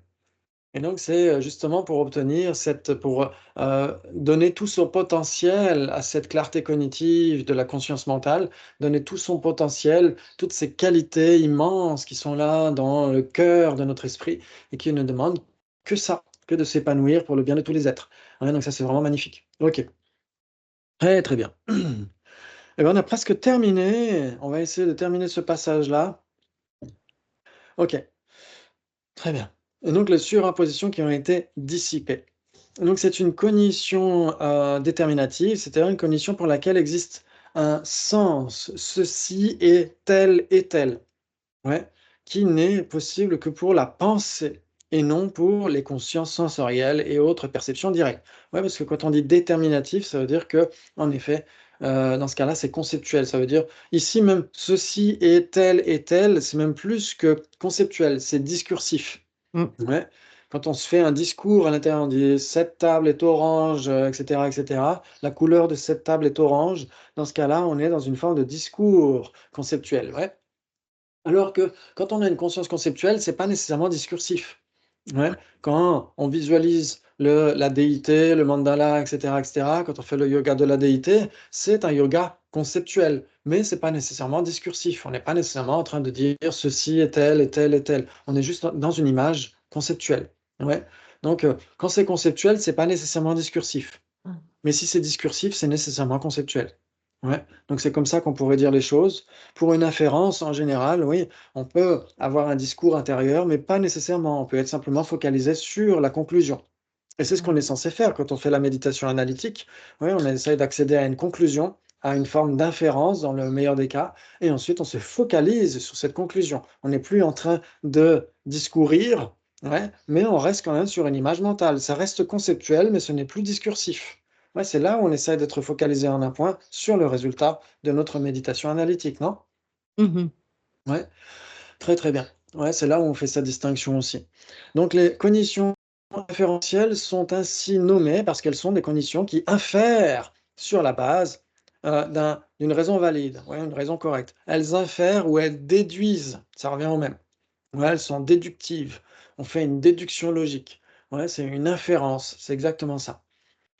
Et donc, c'est justement pour obtenir pour donner tout son potentiel à cette clarté cognitive de la conscience mentale, donner tout son potentiel, toutes ces qualités immenses qui sont là dans le cœur de notre esprit et qui ne demandent que ça, que de s'épanouir pour le bien de tous les êtres. Ouais, donc ça, c'est vraiment magnifique. Ok. Très, très bien. Eh bien, on a presque terminé. On va essayer de terminer ce passage-là. Ok. Très bien. Et donc, les surimpositions qui ont été dissipées. Donc, c'est une cognition déterminative, c'est-à-dire une cognition pour laquelle existe un sens. Ceci est tel et tel. Ouais. Qui n'est possible que pour la pensée et non pour les consciences sensorielles et autres perceptions directes. Ouais, parce que quand on dit déterminatif, ça veut dire que, en effet, dans ce cas-là, c'est conceptuel. Ça veut dire, ici même, ceci est tel et tel, c'est même plus que conceptuel, c'est discursif. Ouais. Quand on se fait un discours à l'intérieur, on dit cette table est orange, etc., etc. La couleur de cette table est orange. Dans ce cas-là, on est dans une forme de discours conceptuel. Ouais. Alors que quand on a une conscience conceptuelle, c'est pas nécessairement discursif. Ouais. Quand on visualise la déité, le mandala, etc., etc., quand on fait le yoga de la déité, c'est un yoga conceptuel, mais c'est pas nécessairement discursif. On n'est pas nécessairement en train de dire ceci est tel, et tel, et tel. On est juste dans une image conceptuelle. Ouais. Donc, quand c'est conceptuel, c'est pas nécessairement discursif. Mais si c'est discursif, c'est nécessairement conceptuel. Ouais. Donc c'est comme ça qu'on pourrait dire les choses. Pour une inférence, en général, oui, on peut avoir un discours intérieur, mais pas nécessairement. On peut être simplement focalisé sur la conclusion. Et c'est ce qu'on est censé faire quand on fait la méditation analytique. Oui, on essaye d'accéder à une conclusion, à une forme d'inférence dans le meilleur des cas, et ensuite on se focalise sur cette conclusion. On n'est plus en train de discourir, ouais, mais on reste quand même sur une image mentale. Ça reste conceptuel, mais ce n'est plus discursif. Ouais, c'est là où on essaie d'être focalisé en un point sur le résultat de notre méditation analytique, non? Ouais, très très bien. Ouais, c'est là où on fait cette distinction aussi. Donc les cognitions référentielles sont ainsi nommées parce qu'elles sont des cognitions qui infèrent sur la base d'une raison valide, ouais, une raison correcte. Elles infèrent ou elles déduisent, ça revient au même. Ouais, elles sont déductives. On fait une déduction logique. Ouais, c'est une inférence, c'est exactement ça.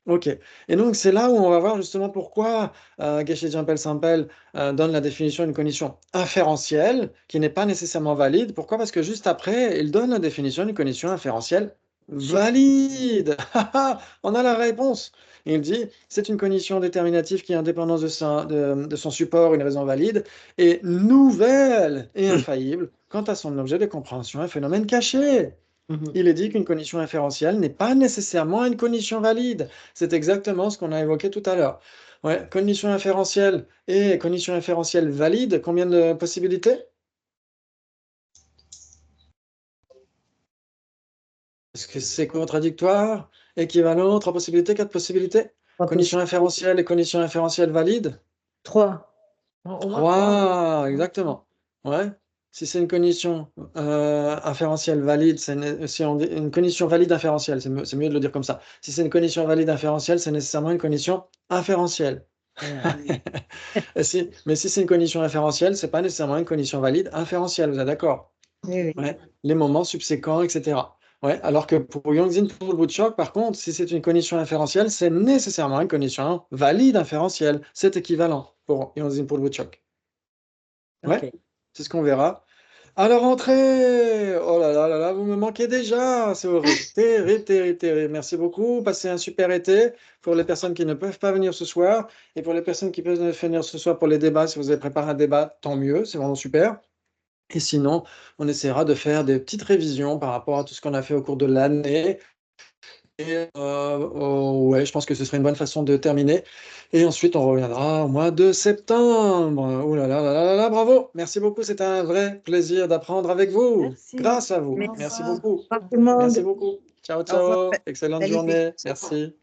OK. Et donc, c'est là où on va voir justement pourquoi Geshe Jampel Sampel donne la définition d'une cognition inférentielle qui n'est pas nécessairement valide. Pourquoi? Parce que juste après, il donne la définition d'une cognition inférentielle valide. On a la réponse. Il dit, c'est une cognition déterminative qui a indépendance de son support, une raison valide, et nouvelle et infaillible quant à son objet de compréhension, un phénomène caché. Il est dit qu'une cognition inférentielle n'est pas nécessairement une cognition valide. C'est exactement ce qu'on a évoqué tout à l'heure. Ouais, cognition inférentielle et cognition inférentielle valide, combien de possibilités? Est-ce que c'est contradictoire? Équivalent, 3 possibilités, 4 possibilités? Cognition inférentielle et cognition inférentielle valide? 3. Au moins trois. 3, exactement. Ouais. Si c'est une cognition inférentielle valide, si on dit une cognition valide inférentielle, c'est mieux de le dire comme ça. Si c'est une cognition valide inférentielle, c'est nécessairement une cognition inférentielle. Mais si c'est une cognition inférentielle, c'est pas nécessairement une cognition valide inférentielle, vous êtes d'accord? Oui, oui. Ouais. Les moments subséquents, etc. Ouais. Alors que pour Yongzin Pulbuchok, par contre, si c'est une cognition inférentielle, c'est nécessairement une cognition valide inférentielle. C'est équivalent pour Yongzin Pulbuchok. Ouais, Ok. c'est ce qu'on verra. À la rentrée! Oh là là là là, vous me manquez déjà, c'est horrible. Terrible, terrible, terrible. Merci beaucoup. Passez un super été pour les personnes qui ne peuvent pas venir ce soir et pour les personnes qui peuvent venir ce soir pour les débats. Si vous avez préparé un débat, tant mieux, c'est vraiment super. Et sinon, on essaiera de faire des petites révisions par rapport à tout ce qu'on a fait au cours de l'année. Et ouais, je pense que ce serait une bonne façon de terminer. Et ensuite, on reviendra au mois de septembre. Oh là là là là là là, bravo! Merci beaucoup, c'était un vrai plaisir d'apprendre avec vous. Merci. Grâce à vous. Merci. Merci Au revoir. beaucoup. Au revoir tout le monde. Merci beaucoup. Ciao, Au revoir. ciao. Excellente Salut. journée. Merci.